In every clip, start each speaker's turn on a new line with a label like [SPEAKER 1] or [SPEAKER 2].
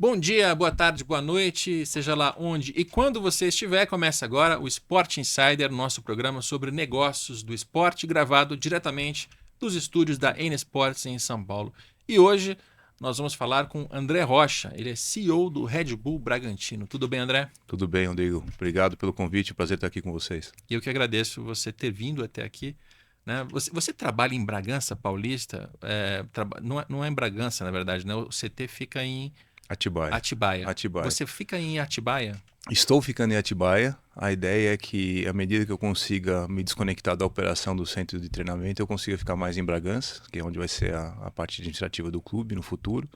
[SPEAKER 1] Bom dia, boa tarde, boa noite, seja lá onde e quando você estiver, começa agora o Sport Insider, nosso programa sobre negócios do esporte, gravado diretamente dos estúdios da N Sports em São Paulo. E hoje nós vamos falar com André Rocha, ele é CEO do Red Bull Bragantino. Tudo bem, André?
[SPEAKER 2] Tudo bem, Rodrigo. Obrigado pelo convite, prazer estar aqui com vocês.
[SPEAKER 1] E eu que agradeço você ter vindo até aqui. Né? Você trabalha em Bragança Paulista? Não é em Bragança, na verdade, né? O CT fica em
[SPEAKER 2] Atibaia.
[SPEAKER 1] Atibaia.
[SPEAKER 2] Atibaia.
[SPEAKER 1] Você fica em Atibaia?
[SPEAKER 2] Estou ficando em Atibaia. A ideia é que, à medida que eu consiga me desconectar da operação do centro de treinamento, eu consiga ficar mais em Bragança, que é onde vai ser a parte administrativa do clube no futuro.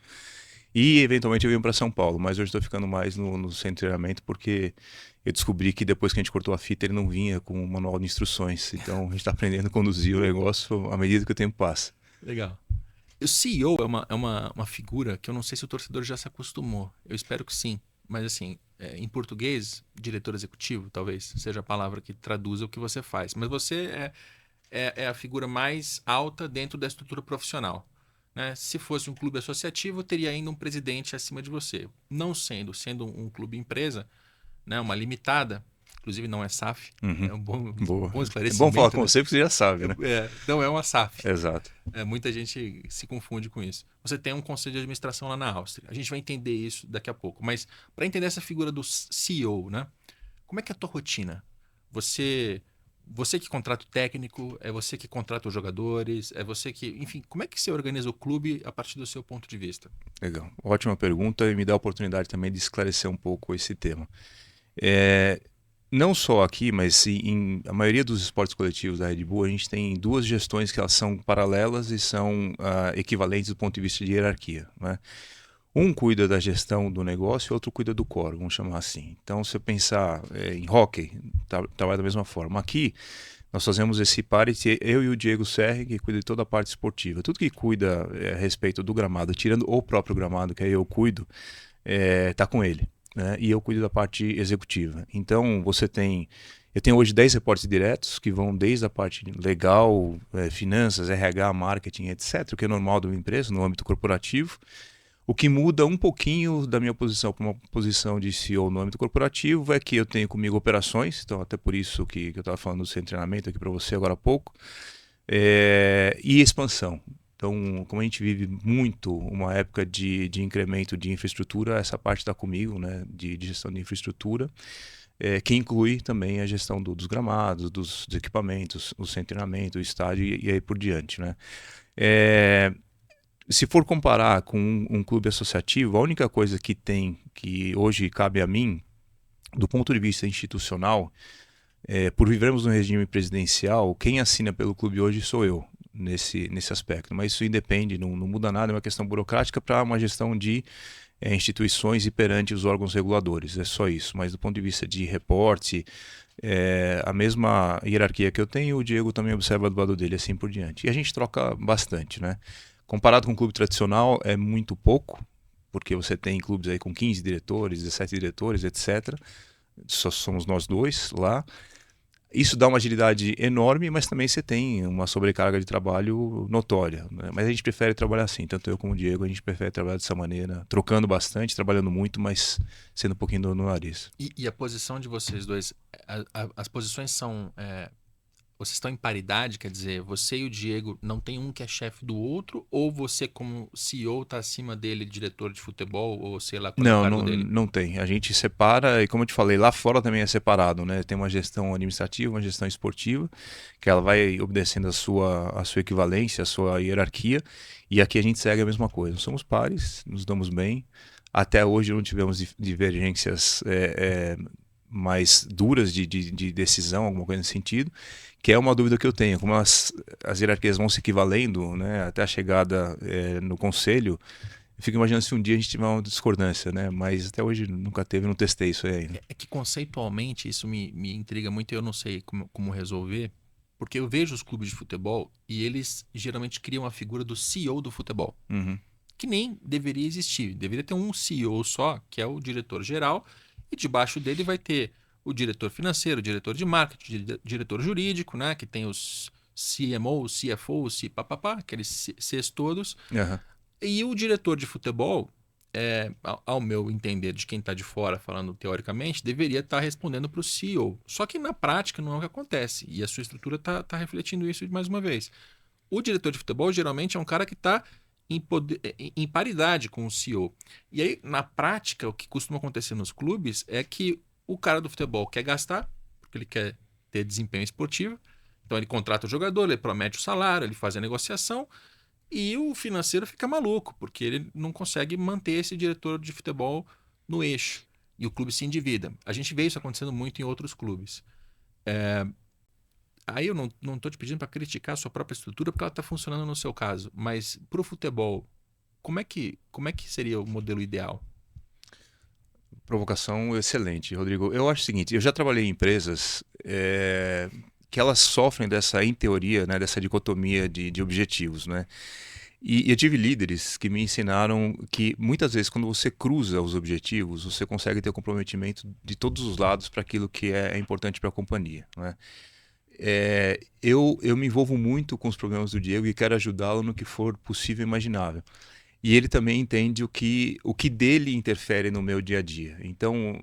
[SPEAKER 2] E, eventualmente, eu venho para São Paulo, mas hoje estou ficando mais no centro de treinamento porque eu descobri que depois que a gente cortou a fita, ele não vinha com um manual de instruções. Então, a gente está aprendendo a conduzir o negócio à medida que o tempo passa.
[SPEAKER 1] Legal. O CEO é uma figura que eu não sei se o torcedor já se acostumou. Eu espero que sim. Mas assim, em português, diretor executivo, talvez seja a palavra que traduza o que você faz. Mas você é a figura mais alta dentro da estrutura profissional. Né? Se fosse um clube associativo, teria ainda um presidente acima de você. Não sendo um clube empresa, né? Uma limitada, inclusive não é SAF,
[SPEAKER 2] Uhum.
[SPEAKER 1] é um bom,
[SPEAKER 2] Boa.
[SPEAKER 1] bom
[SPEAKER 2] É bom falar
[SPEAKER 1] esclarecimento,
[SPEAKER 2] com
[SPEAKER 1] né?
[SPEAKER 2] você porque você já sabe, né?
[SPEAKER 1] Não é uma SAF.
[SPEAKER 2] Exato.
[SPEAKER 1] Muita gente se confunde com isso. Você tem um conselho de administração lá na Áustria. A gente vai entender isso daqui a pouco. Mas para entender essa figura do CEO, né? Como é que é a tua rotina? Você que contrata o técnico, é você que contrata os jogadores, é você que, enfim, como é que você organiza o clube a partir do seu ponto de vista?
[SPEAKER 2] Legal. Ótima pergunta e me dá a oportunidade também de esclarecer um pouco esse tema. É, não só aqui, mas em a maioria dos esportes coletivos da Red Bull, a gente tem duas gestões que elas são paralelas e são equivalentes do ponto de vista de hierarquia, né? Um cuida da gestão do negócio e outro cuida do core, vamos chamar assim. Então, se eu pensar em hockey, trabalha da mesma forma. Aqui, nós fazemos esse parity, eu e o Diego Serri, que cuida de toda a parte esportiva. Tudo que cuida a respeito do gramado, tirando o próprio gramado, que aí eu cuido, tá com ele, né? E eu cuido da parte executiva. Então, eu tenho hoje 10 reportes diretos que vão desde a parte legal, finanças, RH, marketing, etc., o que é normal de uma empresa, no âmbito corporativo. O que muda um pouquinho da minha posição para uma posição de CEO no âmbito corporativo é que eu tenho comigo operações, então até por isso que eu estava falando do seu treinamento aqui para você agora há pouco, e expansão. Então, como a gente vive muito uma época de incremento de infraestrutura, essa parte está comigo, né, de gestão de infraestrutura, que inclui também a gestão dos gramados, dos equipamentos, o centro de treinamento, o estádio e aí por diante, né? Se for comparar com um clube associativo, a única coisa que tem, que hoje cabe a mim, do ponto de vista institucional, por vivermos no regime presidencial, quem assina pelo clube hoje sou eu, nesse aspecto. Mas isso independe, não muda nada, é uma questão burocrática para uma gestão de instituições e perante os órgãos reguladores, é só isso. Mas do ponto de vista de reporte, a mesma hierarquia que eu tenho, o Diego também observa do lado dele, assim por diante. E a gente troca bastante, né? Comparado com um clube tradicional, é muito pouco, porque você tem clubes aí com 15 diretores, 17 diretores, etc. Só somos nós dois lá. Isso dá uma agilidade enorme, mas também você tem uma sobrecarga de trabalho notória, né? Mas a gente prefere trabalhar assim, tanto eu como o Diego, a gente prefere trabalhar dessa maneira, trocando bastante, trabalhando muito, mas sendo um pouquinho no nariz.
[SPEAKER 1] E a posição de vocês dois, as posições são vocês estão em paridade, quer dizer, você e o Diego não tem um que é chefe do outro, ou você, como CEO, está acima dele, diretor de futebol, ou sei lá qual é o
[SPEAKER 2] Não,
[SPEAKER 1] cargo
[SPEAKER 2] não,
[SPEAKER 1] dele?
[SPEAKER 2] não tem. A gente separa, e como eu te falei, lá fora também é separado, né? Tem uma gestão administrativa, uma gestão esportiva, que ela vai obedecendo a sua equivalência, a sua hierarquia, e aqui a gente segue a mesma coisa. Nós somos pares, nos damos bem. Até hoje não tivemos divergências mais duras de decisão, alguma coisa nesse sentido, que é uma dúvida que eu tenho. Como as hierarquias vão se equivalendo, né, até a chegada no conselho, eu fico imaginando se um dia a gente tiver uma discordância, né? Mas até hoje nunca teve, não testei isso aí ainda.
[SPEAKER 1] É que conceitualmente isso me intriga muito e eu não sei como resolver, porque eu vejo os clubes de futebol e eles geralmente criam a figura do CEO do futebol,
[SPEAKER 2] Uhum.
[SPEAKER 1] que nem deveria existir. Deveria ter um CEO só, que é o diretor geral, e debaixo dele vai ter o diretor financeiro, o diretor de marketing, o diretor jurídico, né? Que tem os CMO, CFO, papapá, aqueles Cs todos.
[SPEAKER 2] Uhum.
[SPEAKER 1] E o diretor de futebol ao meu entender, de quem está de fora, falando teoricamente, deveria estar respondendo para o CEO. Só que na prática não é o que acontece. E a sua estrutura está refletindo isso mais uma vez. O diretor de futebol geralmente é um cara que está em paridade com o CEO. E aí, na prática, o que costuma acontecer nos clubes é que o cara do futebol quer gastar, porque ele quer ter desempenho esportivo. Então ele contrata o jogador, ele promete o salário, ele faz a negociação. E o financeiro fica maluco, porque ele não consegue manter esse diretor de futebol no eixo. E o clube se endivida. A gente vê isso acontecendo muito em outros clubes. Aí eu não estou te pedindo para criticar a sua própria estrutura, porque ela está funcionando no seu caso. Mas para o futebol, como é que seria o modelo ideal?
[SPEAKER 2] Provocação excelente, Rodrigo. Eu acho o seguinte, eu já trabalhei em empresas que elas sofrem dessa, em teoria, né, dessa dicotomia de objetivos, né? E eu tive líderes que me ensinaram que muitas vezes quando você cruza os objetivos, você consegue ter comprometimento de todos os lados para aquilo que é importante para a companhia, né? Eu me envolvo muito com os problemas do Diego e quero ajudá-lo no que for possível e imaginável. E ele também entende o que dele interfere no meu dia a dia. Então,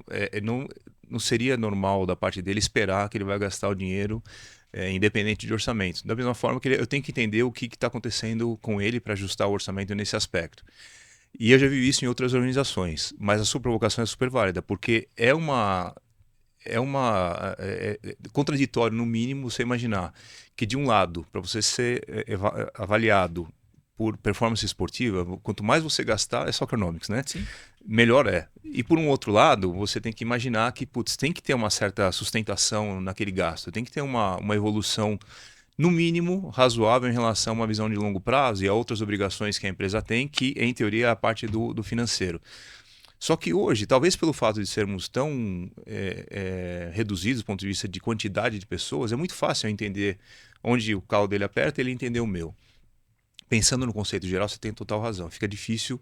[SPEAKER 2] não seria normal da parte dele esperar que ele vai gastar o dinheiro independente de orçamento. Da mesma forma que eu tenho que entender o que está acontecendo com ele para ajustar o orçamento nesse aspecto. E eu já vi isso em outras organizações, mas a sua provocação é super válida, porque é contraditório, no mínimo, você imaginar que, de um lado, para você ser avaliado por performance esportiva, quanto mais você gastar, é Soccernomics, né?
[SPEAKER 1] Sim.
[SPEAKER 2] Melhor é. E por um outro lado, você tem que imaginar que, putz, tem que ter uma certa sustentação naquele gasto, tem que ter uma evolução, no mínimo, razoável em relação a uma visão de longo prazo e a outras obrigações que a empresa tem, que, em teoria, é a parte do financeiro. Só que hoje, talvez pelo fato de sermos tão reduzidos do ponto de vista de quantidade de pessoas, é muito fácil eu entender onde o calo dele aperta e ele entender o meu. Pensando no conceito geral, você tem total razão. Fica difícil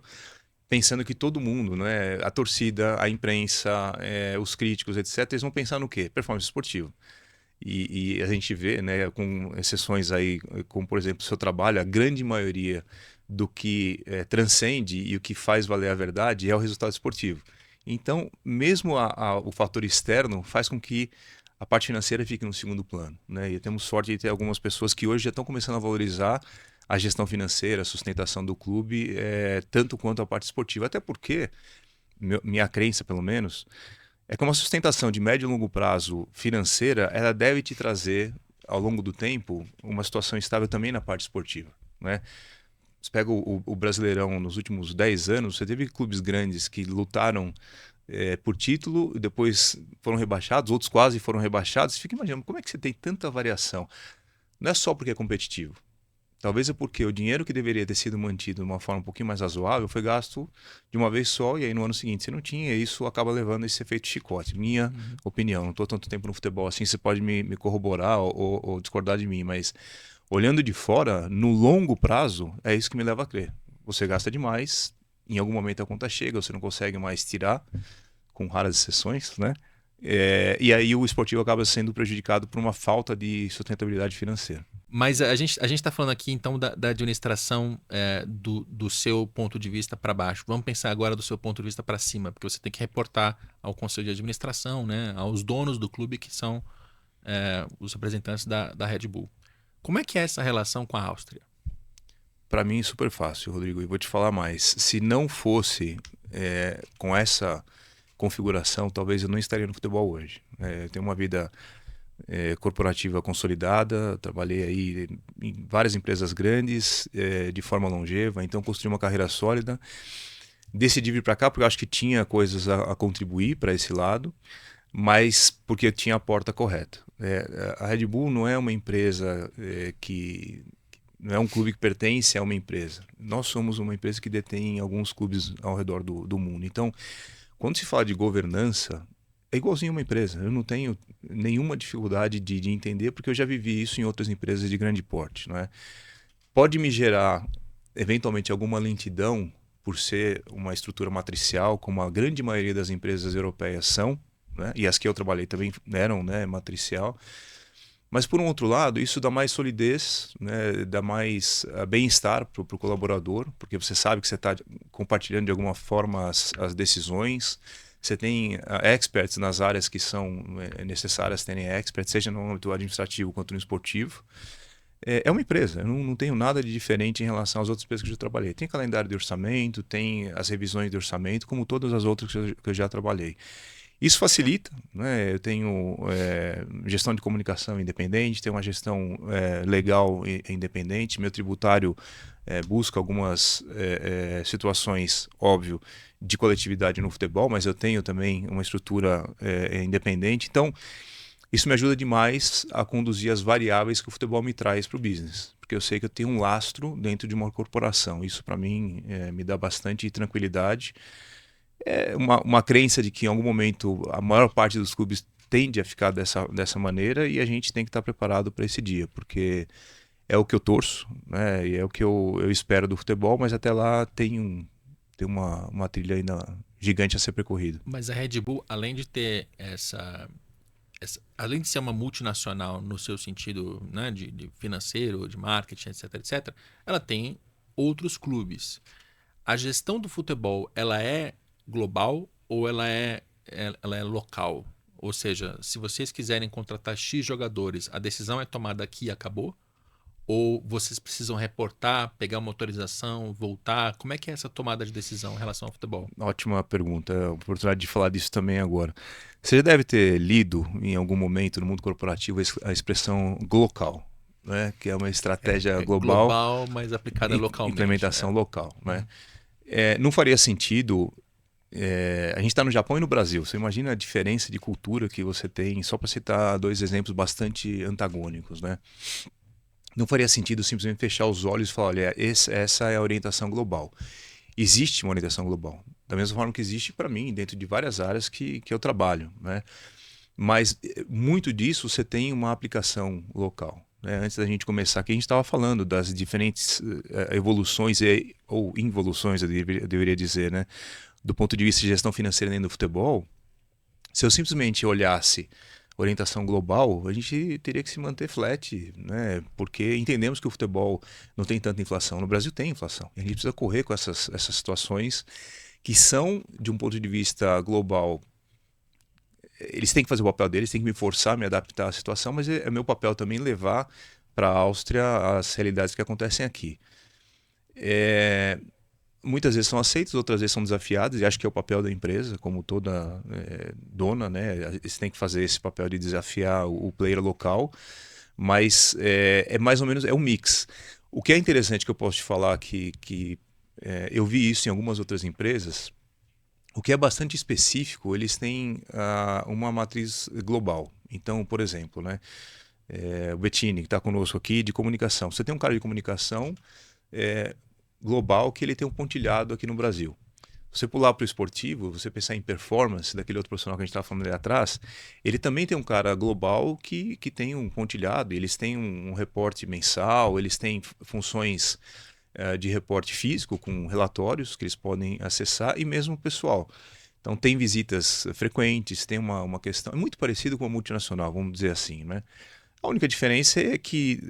[SPEAKER 2] pensando que todo mundo, né, a torcida, a imprensa, os críticos, etc., eles vão pensar no quê? Performance esportiva. E a gente vê, né, com exceções aí, como por exemplo o seu trabalho, a grande maioria do que transcende e o que faz valer a verdade é o resultado esportivo. Então, mesmo o fator externo faz com que a parte financeira fique no segundo plano, né? E temos sorte de ter algumas pessoas que hoje já estão começando a valorizar a gestão financeira, a sustentação do clube, tanto quanto a parte esportiva. Até porque, minha crença pelo menos, é que uma sustentação de médio e longo prazo financeira, ela deve te trazer, ao longo do tempo, uma situação estável também na parte esportiva, né? Você pega o Brasileirão nos últimos 10 anos, você teve clubes grandes que lutaram por título, depois foram rebaixados, outros quase foram rebaixados. Você fica imaginando, como é que você tem tanta variação? Não é só porque é competitivo. Talvez é porque o dinheiro que deveria ter sido mantido de uma forma um pouquinho mais razoável foi gasto de uma vez só e aí no ano seguinte você não tinha, e isso acaba levando a esse efeito chicote. Minha opinião, não estou tanto tempo no futebol assim, você pode me corroborar ou discordar de mim, mas olhando de fora, no longo prazo, é isso que me leva a crer. Você gasta demais, em algum momento a conta chega, você não consegue mais tirar, com raras exceções, né? E aí o esportivo acaba sendo prejudicado por uma falta de sustentabilidade financeira.
[SPEAKER 1] Mas a gente está falando aqui, então, da administração do seu ponto de vista para baixo. Vamos pensar agora do seu ponto de vista para cima, porque você tem que reportar ao conselho de administração, né, aos donos do clube, que são os representantes da Red Bull. Como é que é essa relação com a Áustria?
[SPEAKER 2] Para mim, super fácil, Rodrigo. E vou te falar mais. Se não fosse com essa configuração, talvez eu não estaria no futebol hoje. Eu tenho uma vida corporativa consolidada, trabalhei aí em várias empresas grandes, de forma longeva, então construí uma carreira sólida. Decidi vir para cá porque eu acho que tinha coisas a contribuir para esse lado, mas porque eu tinha a porta correta. A Red Bull não é uma empresa que... Não é um clube que pertence a uma empresa. Nós somos uma empresa que detém alguns clubes ao redor do mundo. Então, quando se fala de governança, é igualzinho uma empresa. Eu não tenho nenhuma dificuldade de entender, porque eu já vivi isso em outras empresas de grande porte, não é? Pode me gerar, eventualmente, alguma lentidão por ser uma estrutura matricial, como a grande maioria das empresas europeias são, né? E as que eu trabalhei também eram, né, matricial. Mas, por um outro lado, isso dá mais solidez, né? Dá mais bem-estar para o colaborador, porque você sabe que você está compartilhando de alguma forma as decisões. Você tem experts nas áreas que são necessárias terem experts, seja no âmbito administrativo quanto no esportivo. É uma empresa, eu não tenho nada de diferente em relação às outras empresas que eu já trabalhei. Tem calendário de orçamento, tem as revisões de orçamento, como todas as outras que eu já trabalhei. Isso facilita, né? Eu tenho gestão de comunicação independente, tenho uma gestão legal e independente, meu tributário busca algumas situações, óbvio, de coletividade no futebol, mas eu tenho também uma estrutura independente. Então, isso me ajuda demais a conduzir as variáveis que o futebol me traz para o business, porque eu sei que eu tenho um lastro dentro de uma corporação. Isso, para mim, me dá bastante tranquilidade. É uma crença de que em algum momento a maior parte dos clubes tende a ficar dessa maneira e a gente tem que estar preparado para esse dia, porque é o que eu torço, né? E é o que eu espero do futebol, mas até lá tem uma trilha ainda gigante a ser percorrida.
[SPEAKER 1] Mas a Red Bull, além de ter além de ser uma multinacional no seu sentido, né, de financeiro, de marketing, etc, etc, ela tem outros clubes. A gestão do futebol, ela é global ou ela é local? Ou seja, se vocês quiserem contratar X jogadores, a decisão é tomada aqui e acabou? Ou vocês precisam reportar, pegar uma autorização, voltar? Como é que é essa tomada de decisão em relação ao futebol?
[SPEAKER 2] Ótima pergunta, a oportunidade de falar disso também agora. Você já deve ter lido em algum momento no mundo corporativo a expressão glocal, né? Que é uma estratégia global,
[SPEAKER 1] global, mas aplicada localmente.
[SPEAKER 2] implementação local, né? Não faria sentido. A gente está no Japão e no Brasil. Você imagina a diferença de cultura que você tem, só para citar dois exemplos bastante antagônicos, né? Não faria sentido simplesmente fechar os olhos e falar, olha, essa é a orientação global. Existe uma orientação global, da mesma forma que existe para mim, dentro de várias áreas que eu trabalho, né? Mas muito disso você tem uma aplicação local. Né? Antes da gente começar aqui, a gente estava falando das diferentes evoluções ou involuções, eu deveria dizer, né? Do ponto de vista de gestão financeira dentro do futebol. Se eu simplesmente olhasse orientação global, a gente teria que se manter flat, né? Porque entendemos que o futebol não tem tanta inflação. No Brasil tem inflação. E a gente precisa correr com essas situações que são, de um ponto de vista global, eles têm que fazer o papel deles, têm que me forçar a me adaptar à situação, mas é meu papel também levar para a Áustria as realidades que acontecem aqui. Muitas vezes são aceitas, outras vezes são desafiadas, e acho que é o papel da empresa, como toda dona, né? Eles têm que fazer esse papel de desafiar o player local, mas mais ou menos um mix. O que é interessante que eu posso te falar que eu vi isso em algumas outras empresas, o que é bastante específico, eles têm uma matriz global. Então, por exemplo, né? O Bettini, que está conosco aqui, de comunicação. Você tem um cara de comunicação global que ele tem um pontilhado aqui no Brasil. Você pular para o esportivo, você pensar em performance daquele outro profissional que a gente estava falando ali atrás, ele também tem um cara global que tem um pontilhado, eles têm um reporte mensal, eles têm funções de reporte físico com relatórios que eles podem acessar e mesmo pessoal. Então tem visitas frequentes, tem uma questão, é muito parecido com a multinacional, vamos dizer assim, né? A única diferença é que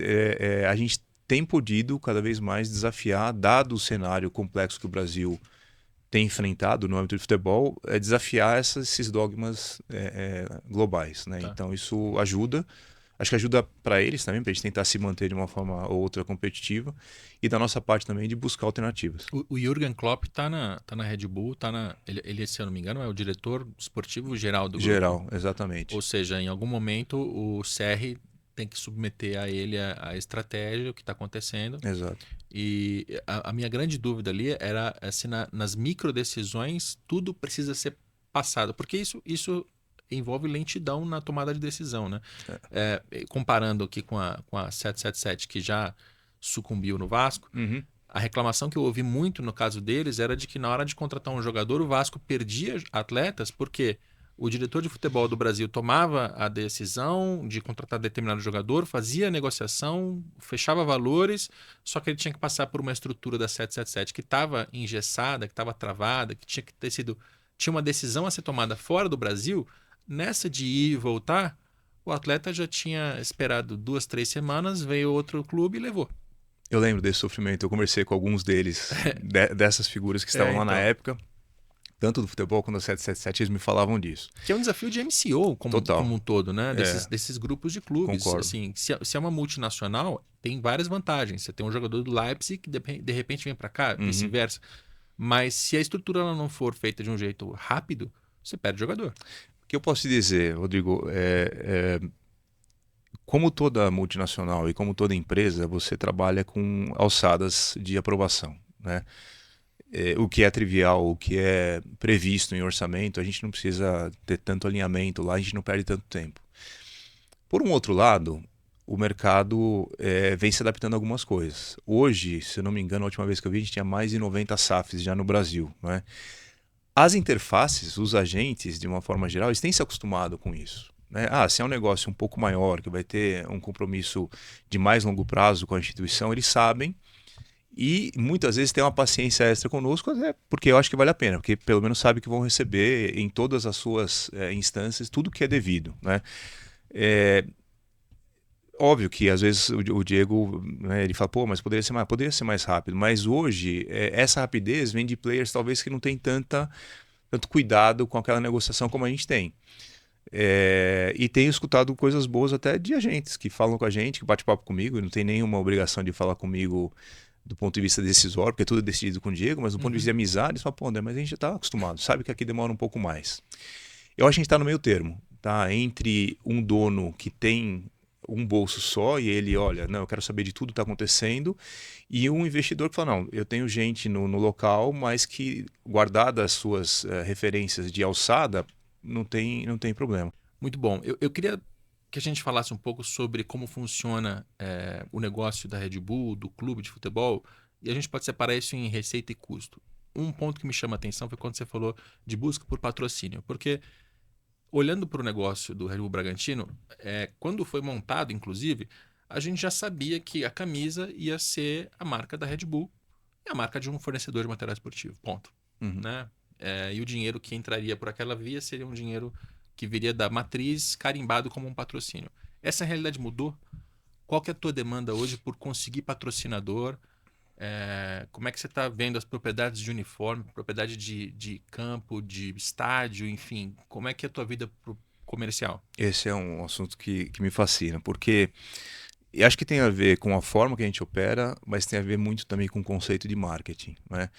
[SPEAKER 2] a gente tem podido cada vez mais desafiar, dado o cenário complexo que o Brasil tem enfrentado no âmbito de futebol, desafiar esses dogmas globais, né?
[SPEAKER 1] Tá.
[SPEAKER 2] Então isso ajuda, acho que ajuda para eles também, para a gente tentar se manter de uma forma ou outra competitiva, e da nossa parte também de buscar alternativas.
[SPEAKER 1] O Jürgen Klopp tá na Red Bull, ele, se eu não me engano, é o diretor esportivo geral do grupo.
[SPEAKER 2] Geral, exatamente.
[SPEAKER 1] Ou seja, em algum momento o CR tem que submeter a ele a estratégia, o que está acontecendo.
[SPEAKER 2] Exato.
[SPEAKER 1] E a minha grande dúvida ali era se nas micro decisões tudo precisa ser passado, porque isso envolve lentidão na tomada de decisão, né? Comparando aqui com a 777, que já sucumbiu no Vasco,
[SPEAKER 2] Uhum.
[SPEAKER 1] a reclamação que eu ouvi muito no caso deles era de que na hora de contratar um jogador, o Vasco perdia atletas porque o diretor de futebol do Brasil tomava a decisão de contratar determinado jogador, fazia a negociação, fechava valores, só que ele tinha que passar por uma estrutura da 777 que estava engessada, que estava travada, que tinha que ter sido... Tinha uma decisão a ser tomada fora do Brasil. Nessa de ir e voltar, o atleta já tinha esperado 2, 3 semanas, veio outro clube e levou.
[SPEAKER 2] Eu lembro desse sofrimento, eu conversei com alguns deles, dessas figuras que estavam lá na
[SPEAKER 1] Então.
[SPEAKER 2] época, tanto do futebol quanto do 777, eles me falavam disso.
[SPEAKER 1] Que é um desafio de MCO
[SPEAKER 2] Total,
[SPEAKER 1] como um todo, né?
[SPEAKER 2] é,
[SPEAKER 1] Desses grupos de clubes.
[SPEAKER 2] concordo.
[SPEAKER 1] Assim, se é uma multinacional, tem várias vantagens. Você tem um jogador do Leipzig que de repente vem para cá,
[SPEAKER 2] Uhum.
[SPEAKER 1] vice-versa. Mas se a estrutura ela não for feita de um jeito rápido, você perde o jogador.
[SPEAKER 2] O que eu posso te dizer, Rodrigo, como toda multinacional e como toda empresa, você trabalha com alçadas de aprovação, né? O que é trivial, o que é previsto em orçamento, a gente não precisa ter tanto alinhamento lá, a gente não perde tanto tempo. Por um outro lado, o mercado vem se adaptando a algumas coisas. Hoje, se eu não me engano, a última vez que eu vi, a gente tinha mais de 90 SAFs já no Brasil, né? As interfaces, os agentes, de uma forma geral, eles têm se acostumado com isso, né? Se é um negócio um pouco maior, que vai ter um compromisso de mais longo prazo com a instituição, eles sabem e muitas vezes tem uma paciência extra conosco, porque eu acho que vale a pena, porque pelo menos sabe que vão receber em todas as suas instâncias tudo que é devido, né? É, óbvio que às vezes o Diego, né, ele fala, pô, mas poderia ser mais rápido, mas hoje essa rapidez vem de players talvez que não tem tanto cuidado com aquela negociação como a gente tem. E tenho escutado coisas boas até de agentes que falam com a gente, que bate papo comigo, e não tem nenhuma obrigação de falar comigo do ponto de vista decisório, porque tudo é decidido com o Diego, mas do ponto de vista de amizade, eles falam, pô, André, mas a gente já está acostumado, sabe que aqui demora um pouco mais. Eu acho que a gente está no meio termo, tá? Entre um dono que tem um bolso só e ele, olha, não, eu quero saber de tudo que está acontecendo, e um investidor que fala, não, eu tenho gente no local, mas que, guardadas as suas referências de alçada, não tem problema.
[SPEAKER 1] Muito bom. Eu queria que a gente falasse um pouco sobre como funciona o negócio da Red Bull, do clube de futebol, e a gente pode separar isso em receita e custo. Um ponto que me chama a atenção foi quando você falou de busca por patrocínio, porque olhando para o negócio do Red Bull Bragantino, quando foi montado, inclusive, a gente já sabia que a camisa ia ser a marca da Red Bull e a marca de um fornecedor de material esportivo. Ponto.
[SPEAKER 2] Uhum.
[SPEAKER 1] Né? E o dinheiro que entraria por aquela via seria um dinheiro que viria da matriz carimbado como um patrocínio. Essa realidade mudou? Qual que é a tua demanda hoje por conseguir patrocinador? Como é que você está vendo as propriedades de uniforme, propriedade de campo, de estádio, enfim? Como é que é a tua vida comercial?
[SPEAKER 2] Esse é um assunto que me fascina, porque eu acho que tem a ver com a forma que a gente opera, mas tem a ver muito também com o conceito de marketing, né?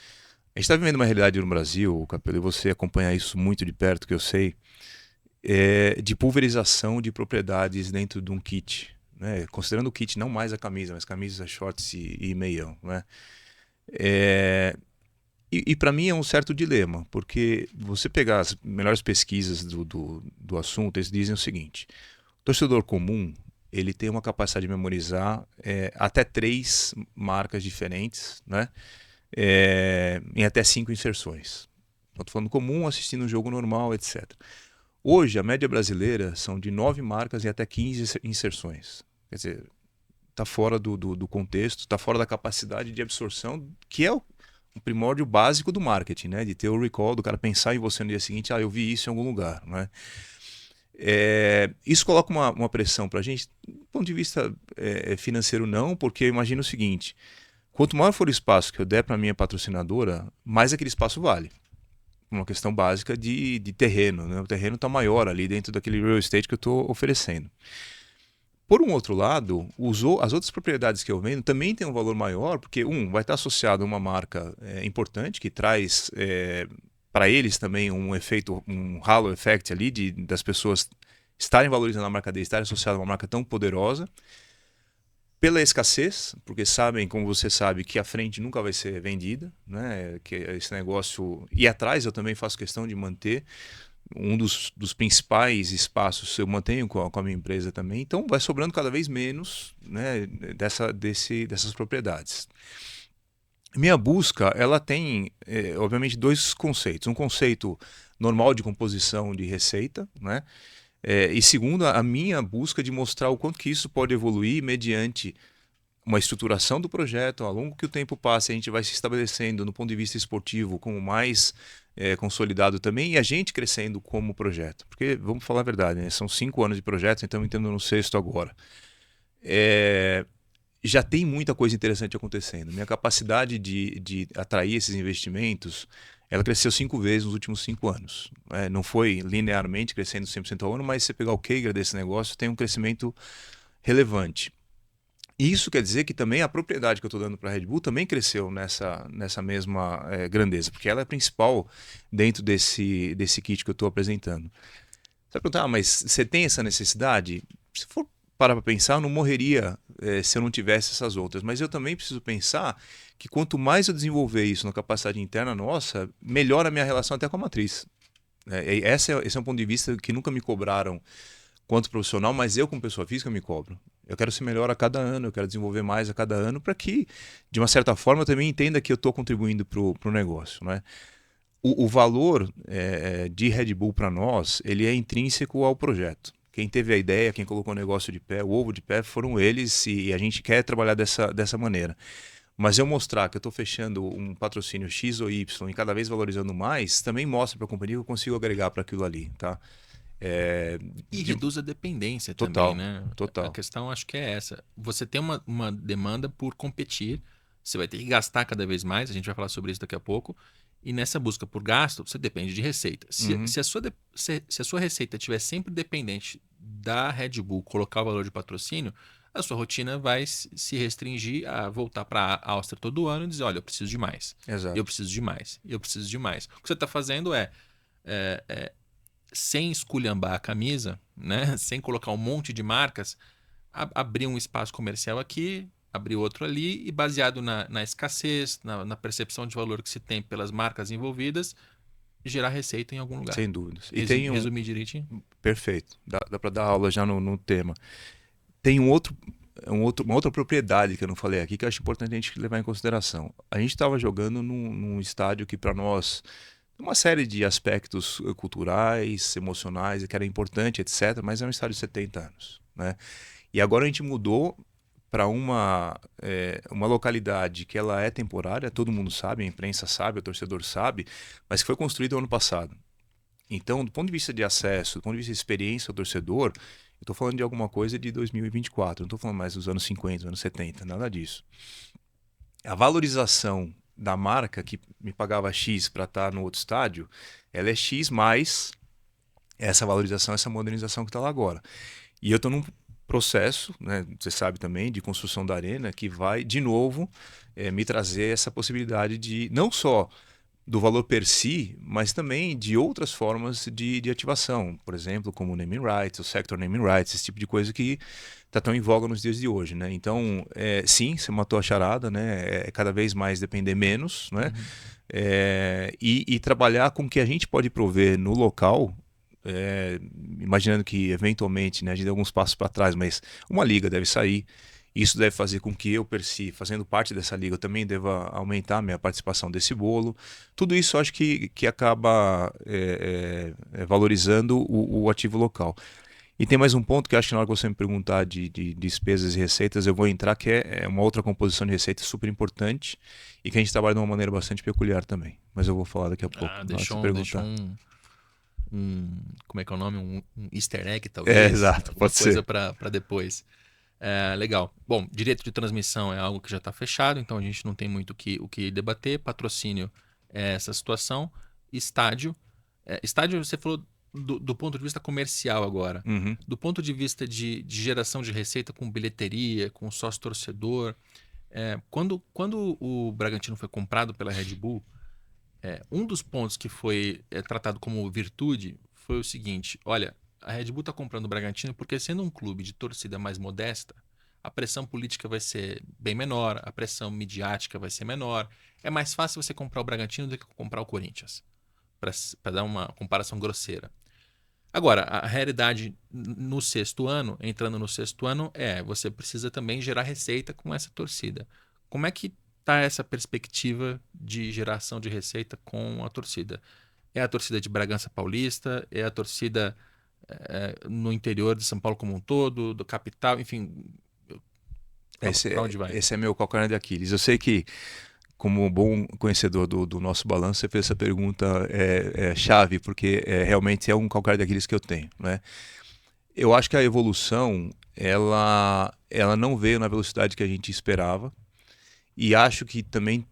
[SPEAKER 2] A gente está vivendo uma realidade no Brasil, Capelo, e você acompanha isso muito de perto, que eu sei, de pulverização de propriedades dentro de um kit, né? Considerando o kit não mais a camisa, mas camisa, shorts e meião, né? E para mim é um certo dilema, porque você pegar as melhores pesquisas do assunto, eles dizem o seguinte: o torcedor comum ele tem uma capacidade de memorizar até 3 marcas diferentes, né? Em até 5 inserções. Estou falando comum, assistindo um jogo normal, etc. Hoje, a média brasileira são de 9 marcas e até 15 inserções. Quer dizer, está fora do contexto, está fora da capacidade de absorção, que é o primórdio básico do marketing, né? De ter o recall, do cara pensar em você no dia seguinte, eu vi isso em algum lugar, né? Isso coloca uma pressão para a gente, do ponto de vista financeiro não, porque eu imagino o seguinte: quanto maior for o espaço que eu der para minha patrocinadora, mais aquele espaço vale. Uma questão básica de terreno, né? O terreno está maior ali dentro daquele real estate que eu estou oferecendo. Por um outro lado, as outras propriedades que eu vendo também têm um valor maior, porque vai estar associado a uma marca importante que traz para eles também um efeito, um halo effect ali das pessoas estarem valorizando a marca deles, estarem associadas a uma marca tão poderosa. Pela escassez, porque sabem, como você sabe, que a frente nunca vai ser vendida, né? Que esse negócio... E atrás eu também faço questão de manter um dos principais espaços, eu mantenho com a minha empresa também, então vai sobrando cada vez menos, né, dessas propriedades. Minha busca, ela tem, obviamente, 2 conceitos. Um conceito normal de composição de receita, né? E segundo, a minha busca de mostrar o quanto que isso pode evoluir mediante uma estruturação do projeto. Ao longo que o tempo passa, a gente vai se estabelecendo no ponto de vista esportivo como mais consolidado também, e a gente crescendo como projeto. Porque, vamos falar a verdade, né? São 5 anos de projeto, então estamos no sexto agora. Já tem muita coisa interessante acontecendo. Minha capacidade de atrair esses investimentos, ela cresceu 5 vezes nos últimos 5 anos. Não foi linearmente crescendo 100% ao ano, mas se você pegar o CAGR desse negócio, tem um crescimento relevante. E isso quer dizer que também a propriedade que eu estou dando para a Red Bull também cresceu nessa mesma grandeza, porque ela é a principal dentro desse kit que eu estou apresentando. Você vai perguntar, mas você tem essa necessidade? Se for parar para pensar, eu não morreria se eu não tivesse essas outras. Mas eu também preciso pensar que quanto mais eu desenvolver isso na capacidade interna nossa, melhora a minha relação até com a matriz. Esse é um ponto de vista que nunca me cobraram quanto profissional, mas eu como pessoa física me cobro. Eu quero ser melhor a cada ano, eu quero desenvolver mais a cada ano para que, de uma certa forma, eu também entenda que eu estou contribuindo para o negócio. Né? O valor de Red Bull para nós, ele é intrínseco ao projeto. Quem teve a ideia, quem colocou o negócio de pé, o ovo de pé, foram eles e a gente quer trabalhar dessa maneira. Mas eu mostrar que eu estou fechando um patrocínio X ou Y e cada vez valorizando mais, também mostra para a companhia que eu consigo agregar para aquilo ali. Tá?
[SPEAKER 1] E reduz a dependência
[SPEAKER 2] Total,
[SPEAKER 1] também, né? A
[SPEAKER 2] total.
[SPEAKER 1] questão acho que é essa. Você tem uma demanda por competir, você vai ter que gastar cada vez mais, a gente vai falar sobre isso daqui a pouco. E nessa busca por gasto, você depende de receita. Se a sua receita estiver sempre dependente da Red Bull colocar o valor de patrocínio, a sua rotina vai se restringir a voltar para a Áustria todo ano e dizer, olha, eu preciso de mais. Eu
[SPEAKER 2] Exato.
[SPEAKER 1] preciso de mais. Eu preciso de mais. O que você está fazendo sem esculhambar a camisa, né? Sem colocar um monte de marcas, abrir um espaço comercial aqui, abrir outro ali e baseado na escassez, na percepção de valor que se tem pelas marcas envolvidas, gerar receita em algum lugar.
[SPEAKER 2] Sem dúvidas. E tem
[SPEAKER 1] Resumir direitinho?
[SPEAKER 2] Perfeito. Dá para dar aula já no tema. Tem uma outra propriedade que eu não falei aqui que eu acho importante a gente levar em consideração. A gente estava jogando num estádio que para nós uma série de aspectos culturais, emocionais, que era importante, etc. Mas é um estádio de 70 anos. Né? E agora a gente mudou para uma localidade que ela é temporária, todo mundo sabe, a imprensa sabe, o torcedor sabe, mas que foi construída ano passado. Então, do ponto de vista de acesso, do ponto de vista de experiência ao torcedor, eu estou falando de alguma coisa de 2024, não estou falando mais dos anos 50, dos anos 70, nada disso. A valorização da marca que me pagava X para estar no outro estádio, ela é X mais essa valorização, essa modernização que está lá agora. E eu estou num processo, né, você sabe também, de construção da arena, que vai, de novo, me trazer essa possibilidade de, não só do valor per si, mas também de outras formas de ativação. Por exemplo, como o naming rights, o sector naming rights, esse tipo de coisa que está tão em voga nos dias de hoje. Né? Então, sim, você matou a charada, né? É cada vez mais depender menos, né?
[SPEAKER 1] Uhum.
[SPEAKER 2] E trabalhar com o que a gente pode prover no local, imaginando que eventualmente, né, a gente deu alguns passos para trás, mas uma liga deve sair. Isso deve fazer com que eu, per si, fazendo parte dessa liga, eu também deva aumentar a minha participação desse bolo. Tudo isso eu acho que acaba valorizando o ativo local. E tem mais um ponto que eu acho que na hora que você me perguntar de despesas e receitas, eu vou entrar, que é uma outra composição de receitas super importante e que a gente trabalha de uma maneira bastante peculiar também. Mas eu vou falar daqui a pouco.
[SPEAKER 1] Deixou como é que é o nome? Um easter egg,
[SPEAKER 2] Exato, pode ser.
[SPEAKER 1] Coisa para depois. Legal. Bom, direito de transmissão é algo que já está fechado, então a gente não tem muito o que debater. Patrocínio é essa situação. Estádio. Estádio, você falou do ponto de vista comercial agora.
[SPEAKER 2] Uhum.
[SPEAKER 1] Do ponto de vista de geração de receita com bilheteria, com sócio-torcedor. Quando o Bragantino foi comprado pela Red Bull, um dos pontos que foi tratado como virtude foi o seguinte: olha, a Red Bull está comprando o Bragantino porque, sendo um clube de torcida mais modesta, a pressão política vai ser bem menor, a pressão midiática vai ser menor. É mais fácil você comprar o Bragantino do que comprar o Corinthians, para dar uma comparação grosseira. Agora, a realidade no sexto ano, entrando no sexto ano, você precisa também gerar receita com essa torcida. Como é que está essa perspectiva de geração de receita com a torcida? É a torcida de Bragança Paulista? É a torcida no interior de São Paulo como um todo, do capital, enfim, para onde vai?
[SPEAKER 2] Esse é meu calcanhar de Aquiles. Eu sei que como bom conhecedor do nosso balanço, você fez essa pergunta chave, porque realmente é um calcanhar daqueles que eu tenho, né? Eu acho que a evolução, ela não veio na velocidade que a gente esperava, e acho que também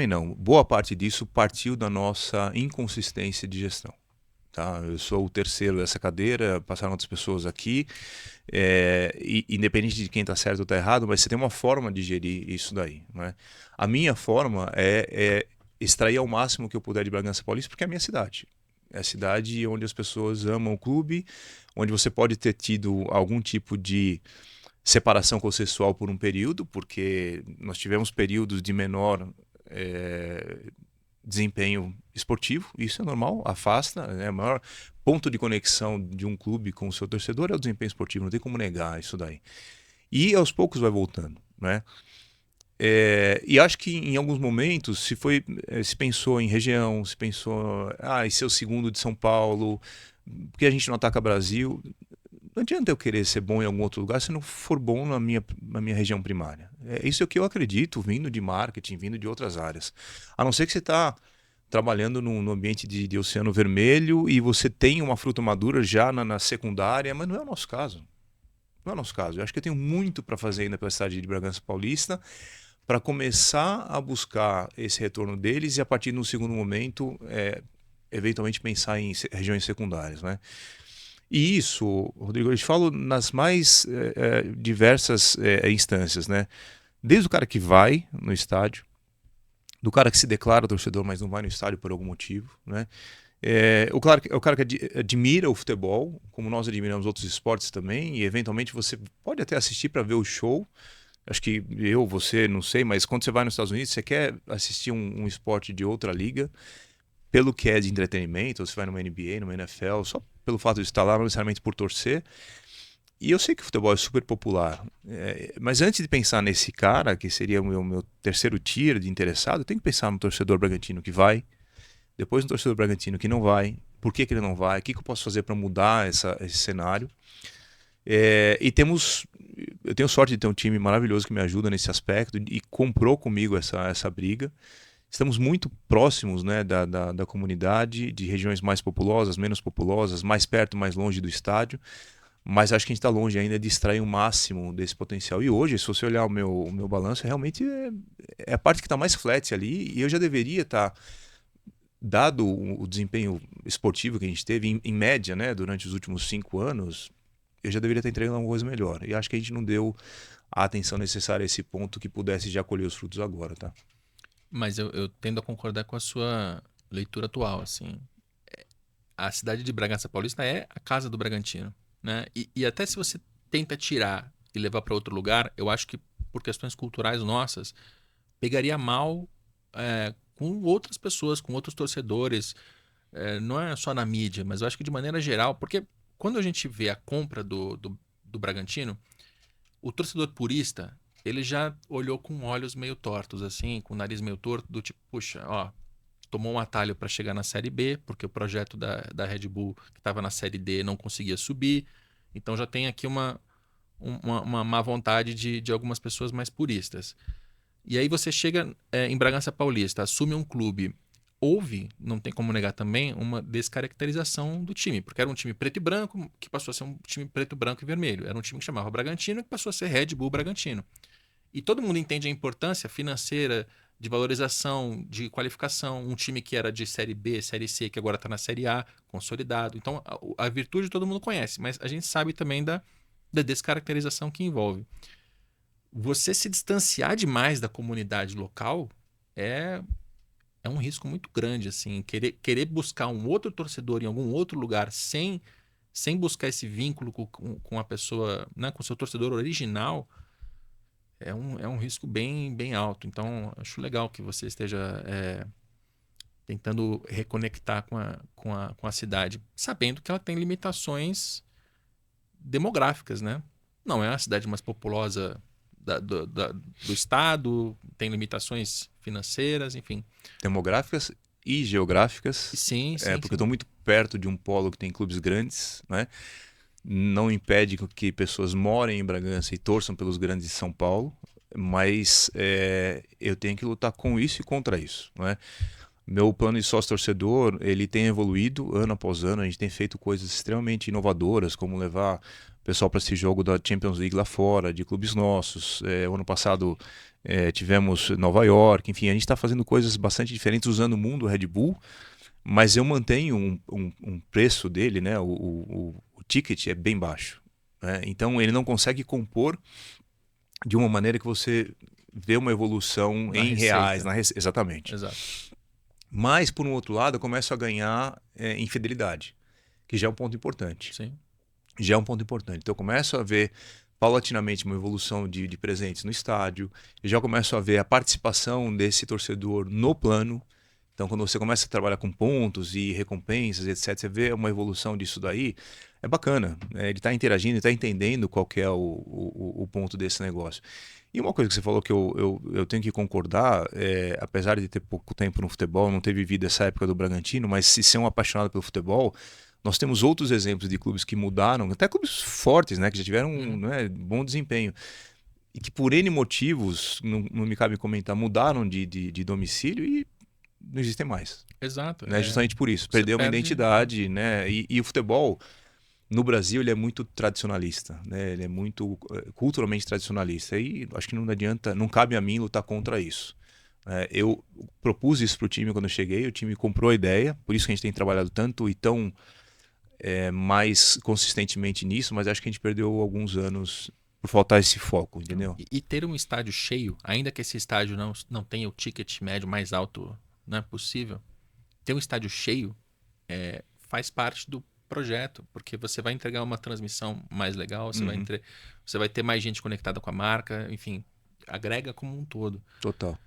[SPEAKER 2] não, boa parte disso partiu da nossa inconsistência de gestão. Tá? Eu sou o terceiro dessa cadeira, passaram outras pessoas aqui, independente de quem está certo ou está errado, mas você tem uma forma de gerir isso daí. Né? A minha forma é extrair ao máximo que eu puder de Bragança Paulista, porque é a minha cidade. É a cidade onde as pessoas amam o clube, onde você pode ter tido algum tipo de separação consensual por um período, porque nós tivemos períodos de menor desempenho esportivo, isso é normal, afasta, né? O maior ponto de conexão de um clube com o seu torcedor é o desempenho esportivo, não tem como negar isso daí. E aos poucos vai voltando, né? E acho que em alguns momentos se pensou em região, se pensou, e ser o segundo de São Paulo, porque a gente não ataca Brasil. Não adianta eu querer ser bom em algum outro lugar se não for bom na minha região primária. Isso é o que eu acredito, vindo de marketing, vindo de outras áreas. A não ser que você está trabalhando no ambiente de Oceano Vermelho e você tem uma fruta madura já na secundária, mas não é o nosso caso. Não é o nosso caso. Eu acho que eu tenho muito para fazer ainda pela cidade de Bragança Paulista para começar a buscar esse retorno deles e a partir de um segundo momento, eventualmente pensar em regiões secundárias, né? E isso, Rodrigo, eu te falo nas mais diversas instâncias, né? Desde o cara que vai no estádio, do cara que se declara torcedor, mas não vai no estádio por algum motivo, né? O cara que admira o futebol, como nós admiramos outros esportes também, e eventualmente você pode até assistir para ver o show. Acho que você, não sei, mas quando você vai nos Estados Unidos, você quer assistir um esporte de outra liga, pelo que é de entretenimento, ou você vai numa NBA, numa NFL, só pelo fato de estar lá, não necessariamente por torcer. E eu sei que o futebol é super popular, mas antes de pensar nesse cara, que seria o meu terceiro tier de interessado, eu tenho que pensar no torcedor bragantino que vai, depois no torcedor bragantino que não vai, por que ele não vai, o que eu posso fazer para mudar esse cenário. Eu tenho sorte de ter um time maravilhoso que me ajuda nesse aspecto e comprou comigo essa briga. Estamos muito próximos, né, da comunidade, de regiões mais populosas, menos populosas, mais perto, mais longe do estádio, mas acho que a gente está longe ainda de extrair o máximo desse potencial. E hoje, se você olhar o meu balanço, realmente é a parte que está mais flat ali, e eu já deveria estar, dado o desempenho esportivo que a gente teve, em média, né, durante os últimos 5 anos, eu já deveria estar entregando alguma coisa melhor. E acho que a gente não deu a atenção necessária a esse ponto que pudesse já colher os frutos agora, tá?
[SPEAKER 1] Mas eu tendo a concordar com a sua leitura atual, assim. A cidade de Bragança Paulista é a casa do Bragantino, né? E até se você tenta tirar e levar para outro lugar, eu acho que por questões culturais nossas, pegaria mal com outras pessoas, com outros torcedores. Não é só na mídia, mas eu acho que de maneira geral, porque quando a gente vê a compra do Bragantino, o torcedor purista, ele já olhou com olhos meio tortos, assim, com o nariz meio torto, do tipo, puxa, ó, tomou um atalho para chegar na Série B, porque o projeto da Red Bull, que estava na Série D, não conseguia subir. Então já tem aqui uma má vontade de algumas pessoas mais puristas. E aí você chega em Bragança Paulista, assume um clube. Houve, não tem como negar também, uma descaracterização do time, porque era um time preto e branco que passou a ser um time preto, branco e vermelho. Era um time que chamava Bragantino que passou a ser Red Bull Bragantino. E todo mundo entende a importância financeira, de valorização, de qualificação. Um time que era de Série B, Série C, que agora está na Série A, consolidado. Então, a virtude todo mundo conhece, mas a gente sabe também da descaracterização que envolve. Você se distanciar demais da comunidade local é um risco muito grande, assim. Querer buscar um outro torcedor em algum outro lugar sem buscar esse vínculo com a pessoa, né, com o seu torcedor original, é um risco bem, bem alto. Então, acho legal que você esteja tentando reconectar com a cidade, sabendo que ela tem limitações demográficas, né? Não é a cidade mais populosa do estado, tem limitações financeiras, enfim.
[SPEAKER 2] Demográficas e geográficas,
[SPEAKER 1] Sim,
[SPEAKER 2] porque eu
[SPEAKER 1] sim.
[SPEAKER 2] estou muito perto de um polo que tem clubes grandes, né? Não impede que pessoas morem em Bragança e torçam pelos grandes de São Paulo. mas eu tenho que lutar com isso e contra isso, não é? Meu plano de sócio-torcedor, ele tem evoluído ano após ano. A gente tem feito coisas extremamente inovadoras, como levar o pessoal para esse jogo da Champions League lá fora, de clubes nossos. O ano passado tivemos Nova York. Enfim, a gente está fazendo coisas bastante diferentes usando o mundo Red Bull, mas eu mantenho um preço dele, né? O ticket é bem baixo, né? Então ele não consegue compor de uma maneira que você vê uma evolução
[SPEAKER 1] Na
[SPEAKER 2] em reais.
[SPEAKER 1] receita.
[SPEAKER 2] Exatamente.
[SPEAKER 1] Exato.
[SPEAKER 2] Mas, por um outro lado, eu começo a ganhar em fidelidade, que já é um ponto importante.
[SPEAKER 1] Sim.
[SPEAKER 2] Já é um ponto importante. Então, eu começo a ver paulatinamente uma evolução de presentes no estádio, eu já começo a ver a participação desse torcedor no plano. Então, quando você começa a trabalhar com pontos e recompensas, etc., você vê uma evolução disso daí, é bacana. Ele está interagindo, ele está entendendo qual que é o ponto desse negócio. E uma coisa que você falou que eu tenho que concordar, apesar de ter pouco tempo no futebol, não ter vivido essa época do Bragantino, mas se ser um apaixonado pelo futebol, nós temos outros exemplos de clubes que mudaram, até clubes fortes, né, que já tiveram né, bom desempenho, e que por N motivos, não me cabe comentar, mudaram de domicílio e não existem mais.
[SPEAKER 1] Exato.
[SPEAKER 2] Né, justamente por isso,
[SPEAKER 1] Você
[SPEAKER 2] perdeu uma
[SPEAKER 1] perde.
[SPEAKER 2] identidade, né, e o futebol no Brasil ele é muito tradicionalista, né? Ele é muito culturalmente tradicionalista e acho que não adianta, não cabe a mim lutar contra isso. Eu propus isso para o time quando eu cheguei, o time comprou a ideia, por isso que a gente tem trabalhado tanto e tão mais consistentemente nisso, mas acho que a gente perdeu alguns anos por faltar esse foco, entendeu?
[SPEAKER 1] E ter um estádio cheio, ainda que esse estádio não tenha o ticket médio mais alto, né, possível, ter um estádio cheio faz parte do projeto, porque você vai entregar uma transmissão mais legal, você vai ter mais gente conectada com a marca, enfim, agrega como um todo.
[SPEAKER 2] Total.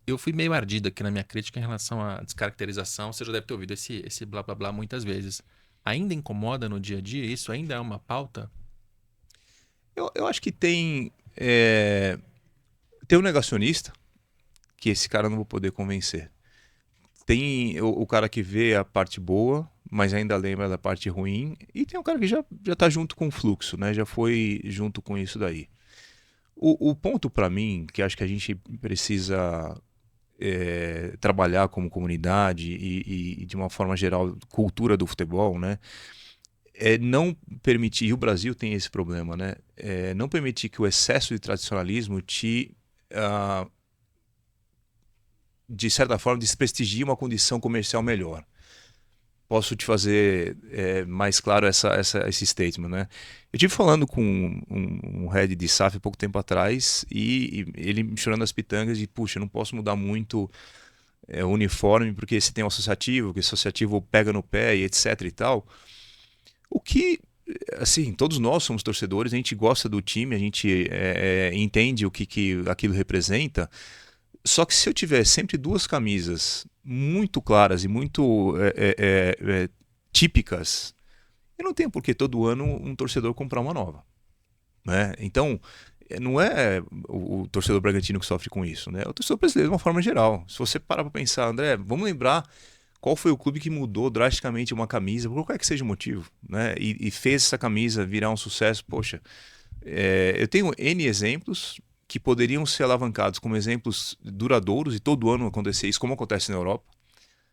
[SPEAKER 1] Eu fui meio ardido aqui na minha crítica em relação à descaracterização. Você já deve ter ouvido esse blá blá blá muitas vezes. Ainda incomoda no dia a dia? Isso ainda é uma pauta?
[SPEAKER 2] Eu acho que tem um negacionista que esse cara eu não vou poder convencer. Tem o cara que vê a parte boa, mas ainda lembra da parte ruim. E tem um cara que já tá junto com o fluxo, né? Já foi junto com isso daí. O ponto para mim, que acho que a gente precisa trabalhar como comunidade e, de uma forma geral, cultura do futebol, né? É não permitir, e o Brasil tem esse problema, né? Não permitir que o excesso de tradicionalismo de certa forma, desprestigie uma condição comercial melhor. Posso te fazer mais claro esse statement, né? Eu tive falando com um head de SAF há pouco tempo atrás e ele me chorando as pitangas de, puxa, eu não posso mudar muito o uniforme porque você tem um associativo, que o associativo pega no pé e etc e tal. O que, assim, todos nós somos torcedores, a gente gosta do time, a gente entende o que aquilo representa. Só que se eu tiver sempre duas camisas muito claras e muito típicas, eu não tenho por que todo ano um torcedor comprar uma nova. Né? Então, não é o torcedor bragantino que sofre com isso. Né? É o torcedor brasileiro de uma forma geral. Se você parar para pensar, André, vamos lembrar qual foi o clube que mudou drasticamente uma camisa, por qualquer que seja o motivo, né? E fez essa camisa virar um sucesso. Poxa, eu tenho N exemplos que poderiam ser alavancados como exemplos duradouros e todo ano acontecer isso, como acontece na Europa.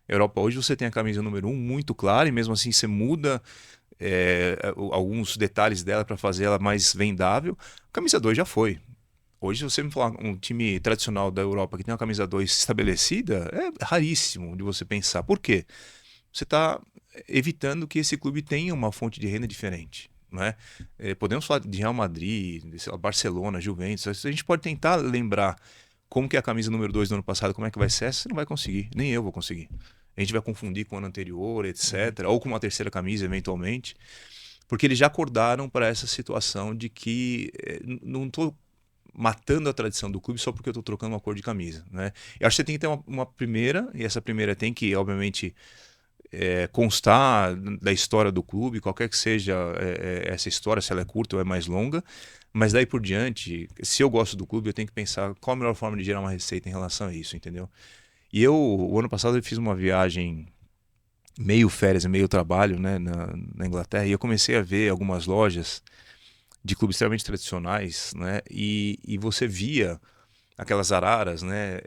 [SPEAKER 2] Na Europa hoje você tem a camisa número 1 muito clara e mesmo assim você muda alguns detalhes dela para fazer ela mais vendável. A camisa 2 já foi. Hoje, se você me falar um time tradicional da Europa que tem uma camisa 2 estabelecida, é raríssimo de você pensar. Por quê? Você está evitando que esse clube tenha uma fonte de renda diferente. Né? Podemos falar de Real Madrid, de Barcelona, Juventus. A gente pode tentar lembrar como que é a camisa número 2 do ano passado, como é que vai ser, você não vai conseguir, nem eu vou conseguir. A gente vai confundir com o ano anterior, etc. Ou com uma terceira camisa, eventualmente. Porque eles já acordaram para essa situação de que não estou matando a tradição do clube só porque eu estou trocando uma cor de camisa. Né? Eu acho que você tem que ter uma primeira, e essa primeira tem que, obviamente, constar da história do clube, qualquer que seja essa história, se ela é curta ou é mais longa, mas daí por diante, se eu gosto do clube, eu tenho que pensar qual a melhor forma de gerar uma receita em relação a isso, entendeu? E o ano passado, eu fiz uma viagem meio férias e meio trabalho, né, na Inglaterra, e eu comecei a ver algumas lojas de clubes extremamente tradicionais, né? E você via aquelas araras, né?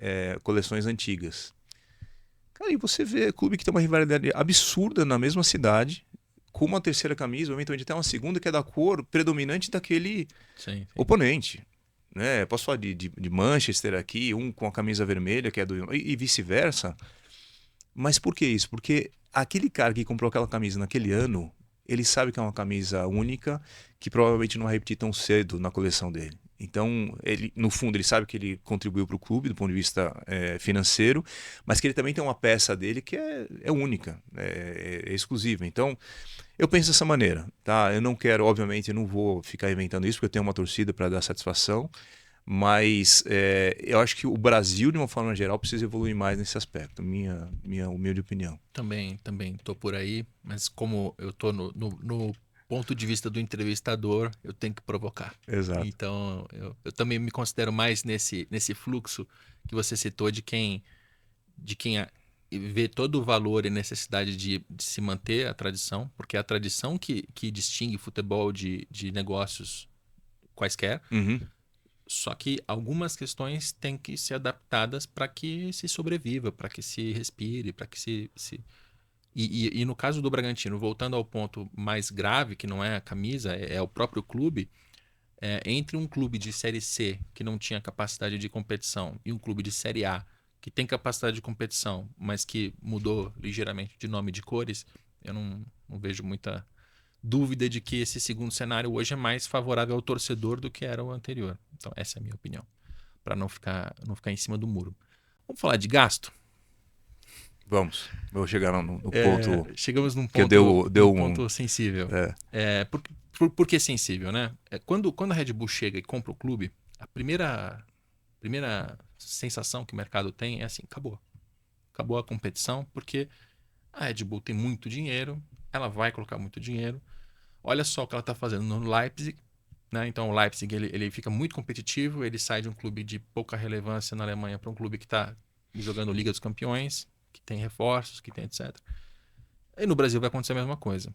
[SPEAKER 2] Coleções antigas. Cara, e você vê clube que tem uma rivalidade absurda na mesma cidade, com uma terceira camisa, ou eventualmente até uma segunda, que é da cor predominante daquele
[SPEAKER 1] Sim, sim.
[SPEAKER 2] oponente. Né? Posso falar de Manchester aqui, um com a camisa vermelha, que é do. E vice-versa. Mas por que isso? Porque aquele cara que comprou aquela camisa naquele ano, ele sabe que é uma camisa única, que provavelmente não vai repetir tão cedo na coleção dele. Então, ele, no fundo, ele sabe que ele contribuiu para o clube do ponto de vista financeiro, mas que ele também tem uma peça dele que é única, é exclusiva. Então, eu penso dessa maneira, tá? Eu não quero, obviamente, eu não vou ficar inventando isso, porque eu tenho uma torcida para dar satisfação, mas eu acho que o Brasil, de uma forma geral, precisa evoluir mais nesse aspecto, minha humilde opinião.
[SPEAKER 1] Também tô por aí, mas como eu tô no ponto de vista do entrevistador, eu tenho que provocar.
[SPEAKER 2] Exato.
[SPEAKER 1] Então, eu também me considero mais nesse fluxo que você citou de quem vê todo o valor e necessidade de se manter a tradição, porque é a tradição que distingue futebol de negócios quaisquer.
[SPEAKER 2] Uhum.
[SPEAKER 1] Só que algumas questões têm que ser adaptadas para que se sobreviva, para que se respire, para que se... E no caso do Bragantino, voltando ao ponto mais grave, que não é a camisa, é o próprio clube, entre um clube de Série C, que não tinha capacidade de competição, e um clube de Série A, que tem capacidade de competição, mas que mudou ligeiramente de nome e de cores, eu não vejo muita dúvida de que esse segundo cenário hoje é mais favorável ao torcedor do que era o anterior. Então, essa é a minha opinião, para não ficar em cima do muro. Vamos falar de gasto?
[SPEAKER 2] Vamos. Vou chegar no ponto
[SPEAKER 1] Chegamos num
[SPEAKER 2] que
[SPEAKER 1] ponto,
[SPEAKER 2] deu
[SPEAKER 1] num
[SPEAKER 2] um.
[SPEAKER 1] ponto sensível.
[SPEAKER 2] É,
[SPEAKER 1] Por que sensível, né? Quando a Red Bull chega e compra o clube, a primeira sensação que o mercado tem é assim, acabou. Acabou a competição, porque a Red Bull tem muito dinheiro, ela vai colocar muito dinheiro. Olha só o que ela está fazendo no Leipzig, né? Então o Leipzig ele fica muito competitivo, ele sai de um clube de pouca relevância na Alemanha para um clube que está jogando Liga dos Campeões, que tem reforços, que tem etc. E no Brasil vai acontecer a mesma coisa.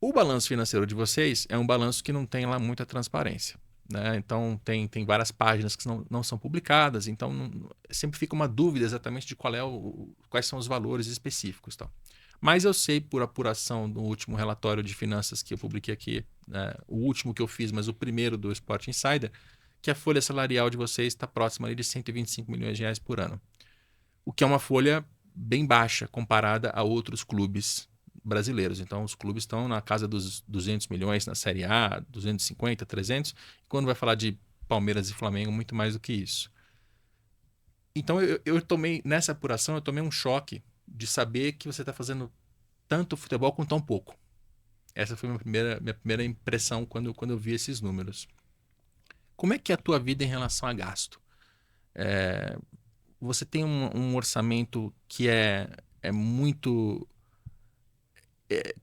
[SPEAKER 1] O balanço financeiro de vocês é um balanço que não tem lá muita transparência. Né? Então tem várias páginas que não são publicadas, então sempre fica uma dúvida exatamente de quais são os valores específicos. Tal. Mas eu sei por apuração do último relatório de finanças que eu publiquei aqui, né, o último que eu fiz, mas o primeiro do Sport Insider, que a folha salarial de vocês está próxima ali de 125 milhões de reais por ano. O que é uma folha bem baixa comparada a outros clubes brasileiros. Então, os clubes estão na casa dos 200 milhões na Série A, 250, 300. E quando vai falar de Palmeiras e Flamengo, muito mais do que isso. Então, eu tomei, nessa apuração, eu tomei um choque de saber que você está fazendo tanto futebol com tão pouco. Essa foi minha primeira impressão quando eu vi esses números. Como é que é a tua vida em relação a gasto? Você tem um orçamento que é muito...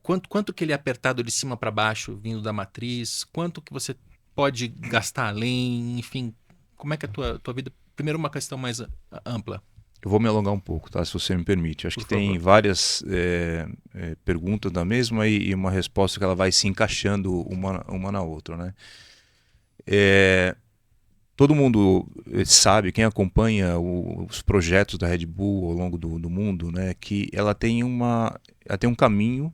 [SPEAKER 1] Quanto que ele é apertado de cima para baixo, vindo da matriz? Quanto que você pode gastar além? Enfim, como é que é a tua vida? Primeiro, uma questão mais ampla.
[SPEAKER 2] eu vou me alongar um pouco, tá? Se você me permite. Acho
[SPEAKER 1] Por
[SPEAKER 2] que tem
[SPEAKER 1] favor.
[SPEAKER 2] várias perguntas da mesma e uma resposta que ela vai se encaixando uma na outra, né? Todo mundo sabe, quem acompanha os projetos da Red Bull ao longo do mundo, né? Que ela tem um caminho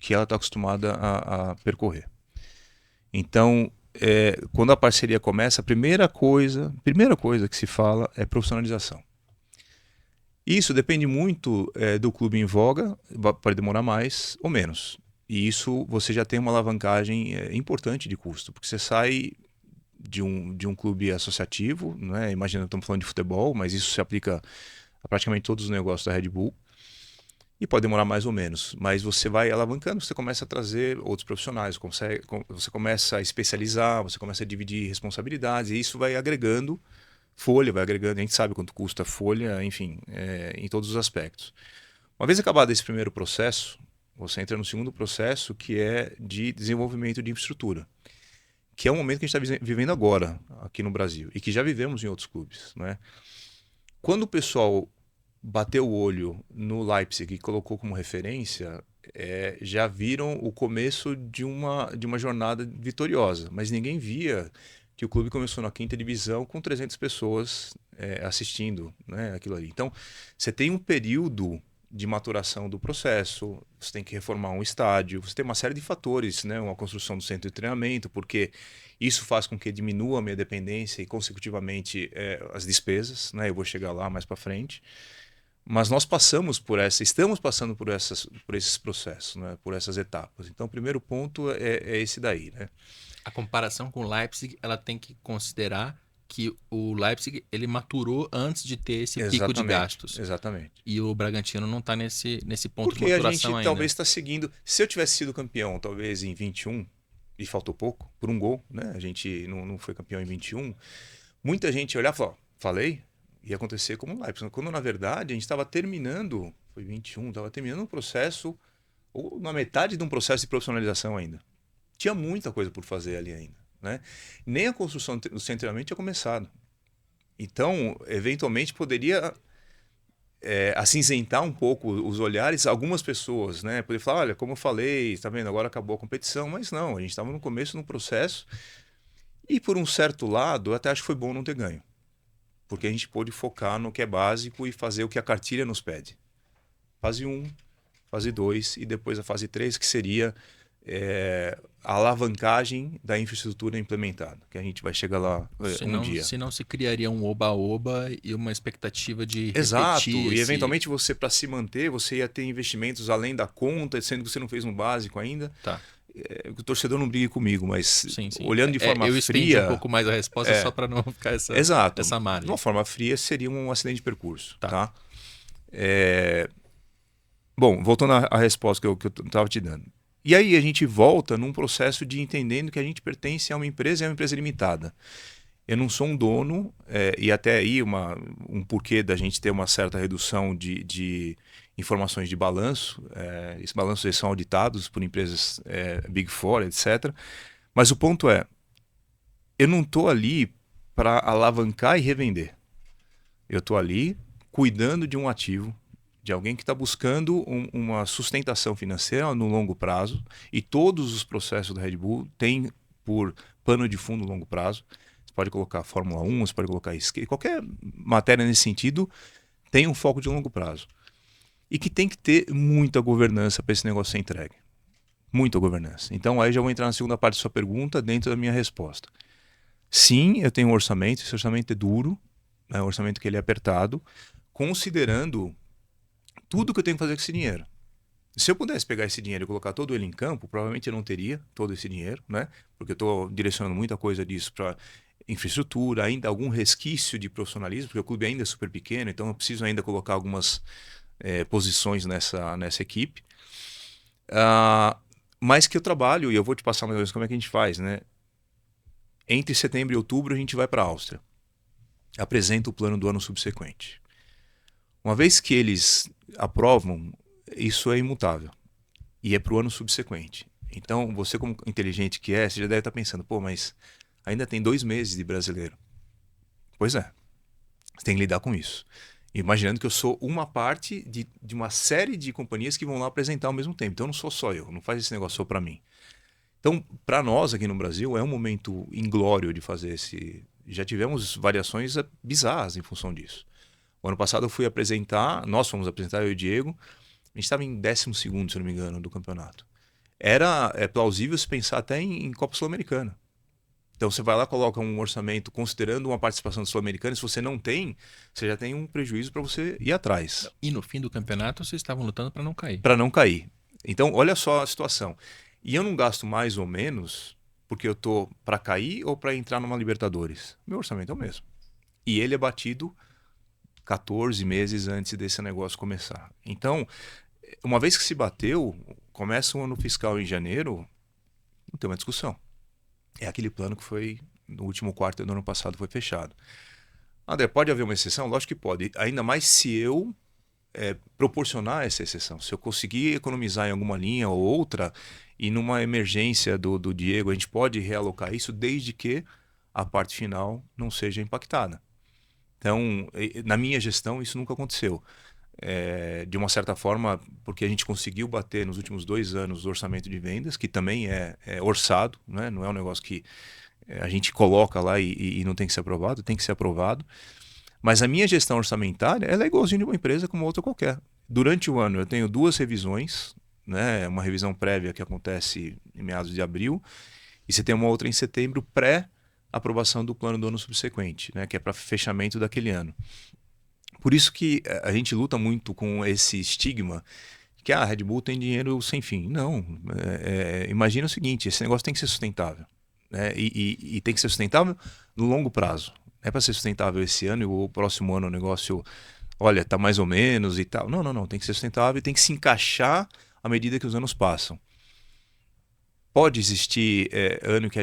[SPEAKER 2] que ela está acostumada a percorrer. Então, quando a parceria começa, a primeira coisa que se fala é profissionalização. Isso depende muito do clube em voga, pode demorar mais ou menos. E isso você já tem uma alavancagem importante de custo, porque você sai de um clube associativo, né? Imagina, estamos falando de futebol, mas isso se aplica a praticamente todos os negócios da Red Bull. E pode demorar mais ou menos, mas você vai alavancando, você começa a trazer outros profissionais, você começa a especializar, você começa a dividir responsabilidades, e isso vai agregando folha, vai agregando, a gente sabe quanto custa folha, enfim, em todos os aspectos. Uma vez acabado esse primeiro processo, você entra no segundo processo, que é de desenvolvimento de infraestrutura, que é um momento que a gente está vivendo agora, aqui no Brasil, e que já vivemos em outros clubes. Né? Quando o pessoal bateu o olho no Leipzig e colocou como referência, já viram o começo de uma jornada vitoriosa, mas ninguém via que o clube começou na quinta divisão com 300 pessoas assistindo, né, aquilo ali. Então, você tem um período de maturação do processo, você tem que reformar um estádio, você tem uma série de fatores, né, uma construção do centro de treinamento, porque isso faz com que diminua a minha dependência e, consecutivamente, as despesas, né, eu vou chegar lá mais para frente. Mas nós estamos passando por esses processos, né? Por essas etapas. Então, o primeiro ponto é esse daí, né?
[SPEAKER 1] A comparação com o Leipzig, ela tem que considerar que o Leipzig ele maturou antes de ter esse pico de gastos.
[SPEAKER 2] Exatamente.
[SPEAKER 1] E o Bragantino não está nesse ponto
[SPEAKER 2] Porque
[SPEAKER 1] de
[SPEAKER 2] a
[SPEAKER 1] maturação
[SPEAKER 2] gente
[SPEAKER 1] ainda.
[SPEAKER 2] talvez está seguindo. Se eu tivesse sido campeão, talvez em 21, e faltou pouco, por um gol, né? A gente não foi campeão em 21. Muita gente olhava e falava, falei, ia acontecer como o Leipzig. Quando, na verdade, a gente estava terminando, foi 21, estava terminando um processo, ou na metade de um processo de profissionalização ainda. Tinha muita coisa por fazer ali ainda, né? Nem a construção do centro de treinamento tinha começado. Então, eventualmente, poderia acinzentar um pouco os olhares algumas pessoas, né? Poder falar, olha, como eu falei, está vendo, agora acabou a competição, mas não, a gente estava no começo de um processo e, por um certo lado, eu até acho que foi bom não ter ganho. Porque a gente pôde focar no que é básico e fazer o que a cartilha nos pede. Fase 1, fase 2 e depois a fase 3, que seria a alavancagem da infraestrutura implementada, que a gente vai chegar lá um dia.
[SPEAKER 1] Senão se criaria um oba-oba e uma expectativa de
[SPEAKER 2] Exato,
[SPEAKER 1] repetir
[SPEAKER 2] e eventualmente você, para se manter, você ia ter investimentos além da conta, sendo que você não fez um básico ainda.
[SPEAKER 1] Tá.
[SPEAKER 2] O torcedor não brigue comigo, mas
[SPEAKER 1] Sim.
[SPEAKER 2] olhando de forma
[SPEAKER 1] eu estendi
[SPEAKER 2] fria...
[SPEAKER 1] um pouco mais a resposta só para não ficar
[SPEAKER 2] Exato.
[SPEAKER 1] essa margem.
[SPEAKER 2] De uma forma fria, seria um acidente de percurso.
[SPEAKER 1] Tá.
[SPEAKER 2] Bom, voltando à resposta que eu estava te dando. E aí a gente volta num processo de entendendo que a gente pertence a uma empresa e a uma empresa limitada. Eu não sou um dono, e até aí um porquê da gente ter uma certa redução de informações de balanço. Esses balanços são auditados por empresas Big Four, etc. Mas o ponto eu não estou ali para alavancar e revender. Eu estou ali cuidando de um ativo, de alguém que está buscando uma sustentação financeira no longo prazo, e todos os processos da Red Bull têm por pano de fundo longo prazo. Você pode colocar Fórmula 1, você pode colocar skate, qualquer matéria nesse sentido tem um foco de longo prazo. E que tem que ter muita governança para esse negócio ser entregue. Muita governança. Então aí já vou entrar na segunda parte da sua pergunta dentro da minha resposta. Sim, eu tenho um orçamento, esse orçamento é duro, é um orçamento que ele é apertado, considerando tudo que eu tenho que fazer com esse dinheiro. Se eu pudesse pegar esse dinheiro e colocar todo ele em campo, provavelmente eu não teria todo esse dinheiro, né? Porque eu estou direcionando muita coisa disso para infraestrutura, ainda algum resquício de profissionalismo, porque o clube ainda é super pequeno, então eu preciso ainda colocar algumas posições nessa equipe. Mas que eu trabalho, e eu vou te passar mais ou menos como é que a gente faz, né? Entre setembro e outubro a gente vai para a Áustria. Apresenta o plano do ano subsequente. Uma vez que eles aprovam, isso é imutável. E é para o ano subsequente. Então, você como inteligente que você já deve estar pensando, pô, mas ainda tem 2 meses de brasileiro. Pois é. Você tem que lidar com isso. Imaginando que eu sou uma parte de uma série de companhias que vão lá apresentar ao mesmo tempo. Então, não sou só eu. Não faz esse negócio só para mim. Então, para nós aqui no Brasil, é um momento inglório de fazer esse... Já tivemos variações bizarras em função disso. O ano passado nós fomos apresentar, eu e o Diego, a gente estava em 12º, se eu não me engano, do campeonato. Era plausível se pensar até em Copa Sul-Americana. Então você vai lá, coloca um orçamento considerando uma participação do Sul-Americana, se você não tem, você já tem um prejuízo para você ir atrás.
[SPEAKER 1] E no fim do campeonato vocês estavam lutando para não cair.
[SPEAKER 2] Para não cair. Então olha só a situação. E eu não gasto mais ou menos porque eu tô para cair ou para entrar numa Libertadores. Meu orçamento é o mesmo. E ele é batido 14 meses antes desse negócio começar. Então, uma vez que se bateu, começa o ano fiscal em janeiro, não tem uma discussão. É aquele plano que foi no último quarto do ano passado foi fechado. André, pode haver uma exceção? Lógico que pode. Ainda mais se eu proporcionar essa exceção. Se eu conseguir economizar em alguma linha ou outra e numa emergência do Diego, a gente pode realocar isso desde que a parte final não seja impactada. Então, na minha gestão, isso nunca aconteceu. de uma certa forma, porque a gente conseguiu bater nos últimos 2 anos o orçamento de vendas, que também é orçado, né? Não é um negócio que a gente coloca lá e não tem que ser aprovado, tem que ser aprovado. Mas a minha gestão orçamentária, ela é igualzinha de uma empresa como outra qualquer. Durante o ano eu tenho 2 revisões, né? Uma revisão prévia que acontece em meados de abril, e você tem uma outra em setembro, pré-aprovação do plano do ano subsequente, né? Que é para fechamento daquele ano. Por isso que a gente luta muito com esse estigma que a Red Bull tem dinheiro sem fim. Não. Imagina o seguinte, esse negócio tem que ser sustentável, né? E tem que ser sustentável no longo prazo. Não é para ser sustentável esse ano e o próximo ano o negócio, olha, tá mais ou menos e tal. Não, não, não. Tem que ser sustentável e tem que se encaixar à medida que os anos passam. Pode existir ano que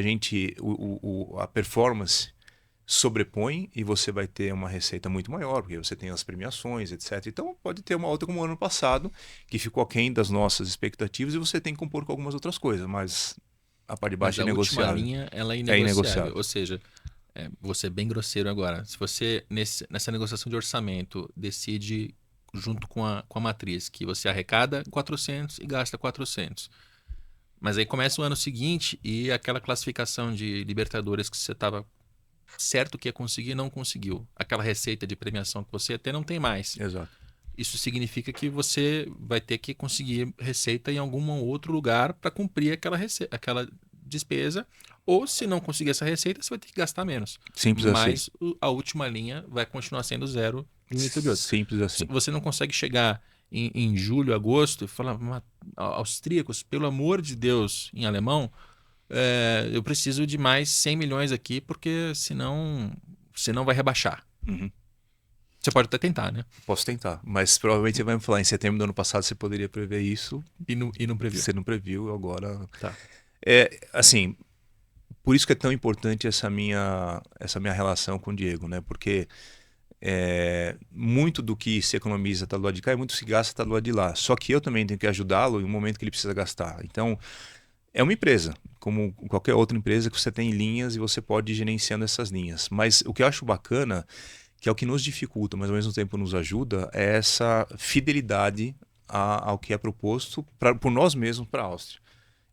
[SPEAKER 2] a performance sobrepõe e você vai ter uma receita muito maior, porque você tem as premiações, etc. Então pode ter uma outra como o ano passado, que ficou aquém das nossas expectativas e você tem que compor com algumas outras coisas, mas a parte de
[SPEAKER 1] Mas
[SPEAKER 2] baixo é
[SPEAKER 1] a última
[SPEAKER 2] negociável.
[SPEAKER 1] linha, ela é
[SPEAKER 2] É
[SPEAKER 1] inegociável.
[SPEAKER 2] inegociável.
[SPEAKER 1] Ou seja, vou ser bem grosseiro agora. Se você, nessa negociação de orçamento, decide, junto com a matriz, que você arrecada 400 e gasta 400. Mas aí começa o ano seguinte e aquela classificação de Libertadores que você estava certo que ia conseguir, não conseguiu. Aquela receita de premiação que você até não tem mais.
[SPEAKER 2] Exato.
[SPEAKER 1] Isso significa que você vai ter que conseguir receita em algum outro lugar para cumprir aquela despesa. Ou se não conseguir essa receita, você vai ter que gastar menos.
[SPEAKER 2] Simples assim.
[SPEAKER 1] Mas a última linha vai continuar sendo zero de um jeito ou de outro.
[SPEAKER 2] Simples assim.
[SPEAKER 1] Você não consegue chegar em julho, agosto e falar, austríacos, pelo amor de Deus, em alemão, eu preciso de mais 100 milhões aqui, porque senão vai rebaixar.
[SPEAKER 2] Uhum.
[SPEAKER 1] Você pode até tentar, né?
[SPEAKER 2] Posso tentar, mas provavelmente você vai me falar, em setembro do ano passado você poderia prever isso.
[SPEAKER 1] E não previu.
[SPEAKER 2] Você não previu, agora...
[SPEAKER 1] Tá.
[SPEAKER 2] Assim, por isso que é tão importante essa minha relação com o Diego, né? Porque muito do que se economiza está do lado de cá e muito se gasta está do lado de lá. Só que eu também tenho que ajudá-lo em um momento que ele precisa gastar. Então, é uma empresa, como qualquer outra empresa que você tem linhas e você pode ir gerenciando essas linhas. Mas o que eu acho bacana, que é o que nos dificulta, mas ao mesmo tempo nos ajuda, é essa fidelidade ao que é proposto por nós mesmos para a Áustria.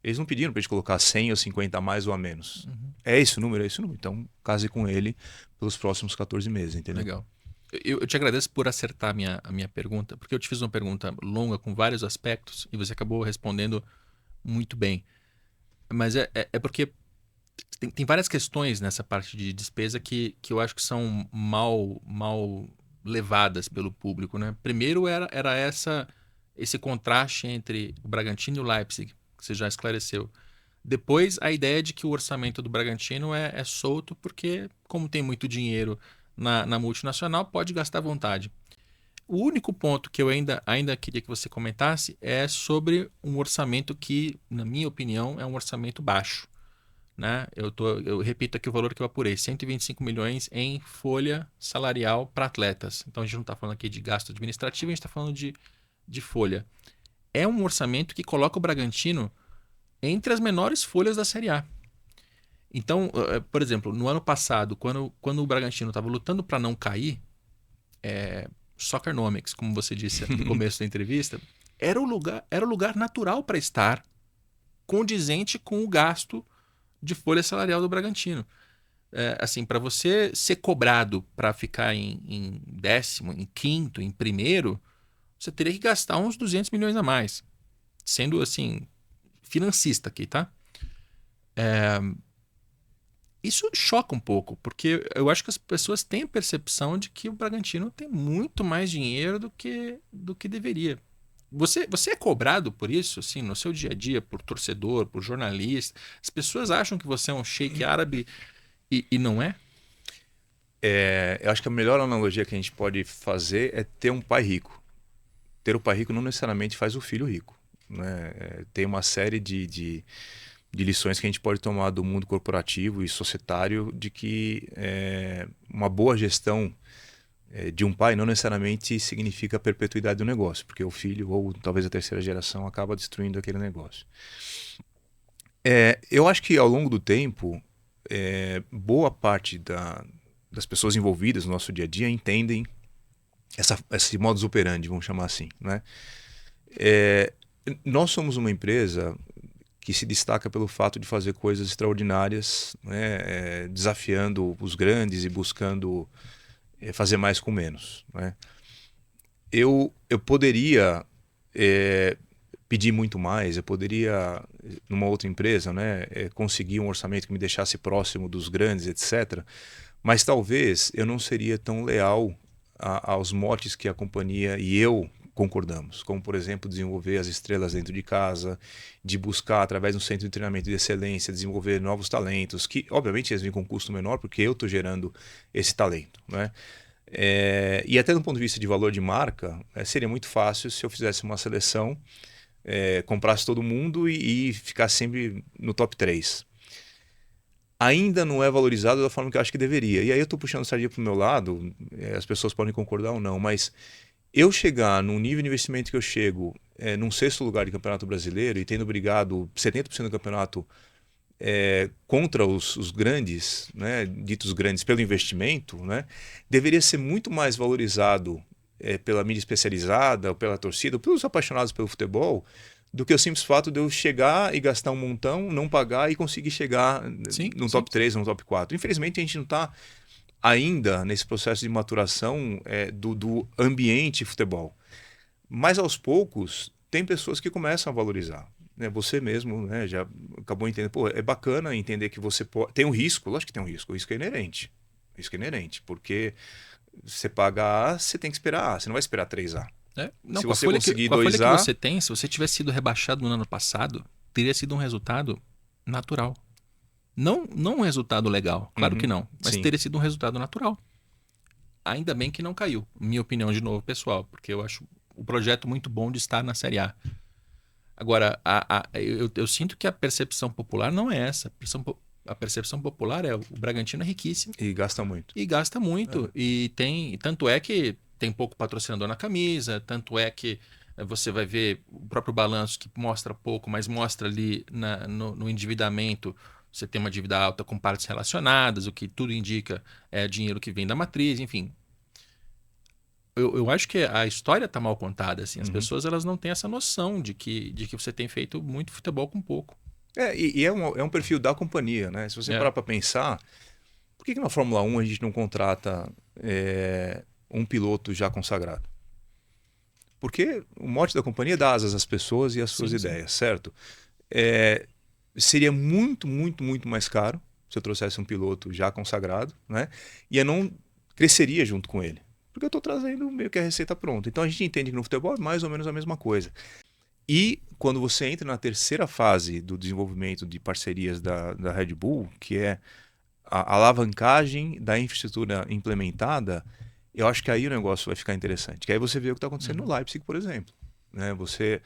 [SPEAKER 2] Eles não pediram para a gente colocar 100 ou 50 a mais ou a menos.
[SPEAKER 1] Uhum.
[SPEAKER 2] É esse o número, é esse o número. Então, case com ele pelos próximos 14 meses, entendeu?
[SPEAKER 1] Legal. Eu te agradeço por acertar a minha pergunta, porque eu te fiz uma pergunta longa com vários aspectos e você acabou respondendo muito bem. Mas é porque tem várias questões nessa parte de despesa que eu acho que são mal levadas pelo público, né? Primeiro era esse contraste entre o Bragantino e o Leipzig, que você já esclareceu. Depois, a ideia de que o orçamento do Bragantino é solto porque, como tem muito dinheiro na multinacional, pode gastar à vontade. O único ponto que eu ainda queria que você comentasse é sobre um orçamento que, na minha opinião, é um orçamento baixo, né? Eu repito aqui o valor que eu apurei: 125 milhões em folha salarial para atletas. Então a gente não está falando aqui de gasto administrativo, a gente está falando de folha. É um orçamento que coloca o Bragantino entre as menores folhas da Série A. Então, por exemplo, no ano passado, quando o Bragantino estava lutando para não cair, Soccernomics, como você disse no começo da entrevista, era o lugar natural para estar, condizente com o gasto de folha salarial do Bragantino. Assim, para você ser cobrado para ficar em décimo, em quinto, em primeiro, você teria que gastar uns 200 milhões a mais. Sendo, assim, financista aqui, tá? Isso choca um pouco, porque eu acho que as pessoas têm a percepção de que o Bragantino tem muito mais dinheiro do que deveria. Você é cobrado por isso, assim, no seu dia a dia, por torcedor, por jornalista? As pessoas acham que você é um sheik árabe e não é?
[SPEAKER 2] Eu acho que a melhor analogia que a gente pode fazer é ter um pai rico. Ter o pai rico não necessariamente faz o filho rico, né? Tem uma série de lições que a gente pode tomar do mundo corporativo e societário de que uma boa gestão de um pai não necessariamente significa a perpetuidade do negócio, porque o filho ou talvez a terceira geração acaba destruindo aquele negócio. Eu acho que ao longo do tempo, boa parte das pessoas envolvidas no nosso dia a dia entendem esse modus operandi, vamos chamar assim, né? É, nós somos uma empresa que se destaca pelo fato de fazer coisas extraordinárias, né? Desafiando os grandes e buscando fazer mais com menos, né? Eu poderia pedir muito mais, eu poderia, numa outra empresa, né, conseguir um orçamento que me deixasse próximo dos grandes, etc. Mas talvez eu não seria tão leal aos motes que a companhia e eu concordamos, como, por exemplo, desenvolver as estrelas dentro de casa, de buscar, através de um centro de treinamento de excelência, desenvolver novos talentos, que, obviamente, eles vêm com um custo menor, porque eu estou gerando esse talento, né? E até do ponto de vista de valor de marca, seria muito fácil se eu fizesse uma seleção, comprasse todo mundo e ficasse sempre no top 3. Ainda não é valorizado da forma que eu acho que deveria. E aí eu estou puxando a sardinha para o meu lado, as pessoas podem concordar ou não, mas eu chegar num nível de investimento que eu chego, num sexto lugar de campeonato brasileiro e tendo brigado 70% do campeonato contra os grandes, né, ditos grandes, pelo investimento, né, deveria ser muito mais valorizado pela mídia especializada, pela torcida, pelos apaixonados pelo futebol, do que o simples fato de eu chegar e gastar um montão, não pagar e conseguir chegar
[SPEAKER 1] Sim,
[SPEAKER 2] no
[SPEAKER 1] sim.
[SPEAKER 2] top 3, no top 4. Infelizmente, a gente não está ainda nesse processo de maturação do ambiente futebol. Mas aos poucos, tem pessoas que começam a valorizar. Né? Você mesmo, né, já acabou entendendo. Pô, é bacana entender que você pode. Tem um risco, lógico que tem um risco. O risco é inerente. O risco é inerente. Porque você paga A, você tem que esperar A. Você não vai esperar 3A.
[SPEAKER 1] Não,
[SPEAKER 2] Se você conseguir
[SPEAKER 1] com a folha que
[SPEAKER 2] 2A.
[SPEAKER 1] você tem, se você tivesse sido rebaixado no ano passado, teria sido um resultado natural. Não um resultado legal, claro que
[SPEAKER 2] Uhum,
[SPEAKER 1] não, mas
[SPEAKER 2] sim.
[SPEAKER 1] teria sido um resultado natural. Ainda bem que não caiu, minha opinião de novo, pessoal, porque eu acho o projeto muito bom de estar na Série A. Agora, eu sinto que a percepção popular não é essa. A percepção popular é o Bragantino é riquíssimo
[SPEAKER 2] E gasta muito.
[SPEAKER 1] e gasta muito.
[SPEAKER 2] É.
[SPEAKER 1] E tem, tanto é que tem pouco patrocinador na camisa, tanto é que você vai ver o próprio balanço que mostra pouco, mas mostra ali no endividamento. Você tem uma dívida alta com partes relacionadas, o que tudo indica é dinheiro que vem da matriz, enfim. Eu acho que a história está mal contada, assim. As
[SPEAKER 2] Uhum.
[SPEAKER 1] pessoas elas não têm essa noção de que você tem feito muito futebol com pouco.
[SPEAKER 2] E é um perfil da companhia, né? Se você
[SPEAKER 1] É,
[SPEAKER 2] parar para pensar, por que na Fórmula 1 a gente não contrata um piloto já consagrado? Porque o mote da companhia é dar asas às pessoas e às suas
[SPEAKER 1] sim, sim.
[SPEAKER 2] ideias, certo? Seria muito, muito, muito mais caro se eu trouxesse um piloto já consagrado, né? E eu não cresceria junto com ele. Porque eu estou trazendo meio que a receita pronta. Então a gente entende que no futebol é mais ou menos a mesma coisa. E quando você entra na terceira fase do desenvolvimento de parcerias da Red Bull, que é a alavancagem da infraestrutura implementada, eu acho que aí o negócio vai ficar interessante. Que aí você vê o que está acontecendo no
[SPEAKER 1] Uhum.
[SPEAKER 2] Leipzig, por exemplo. Né? Você,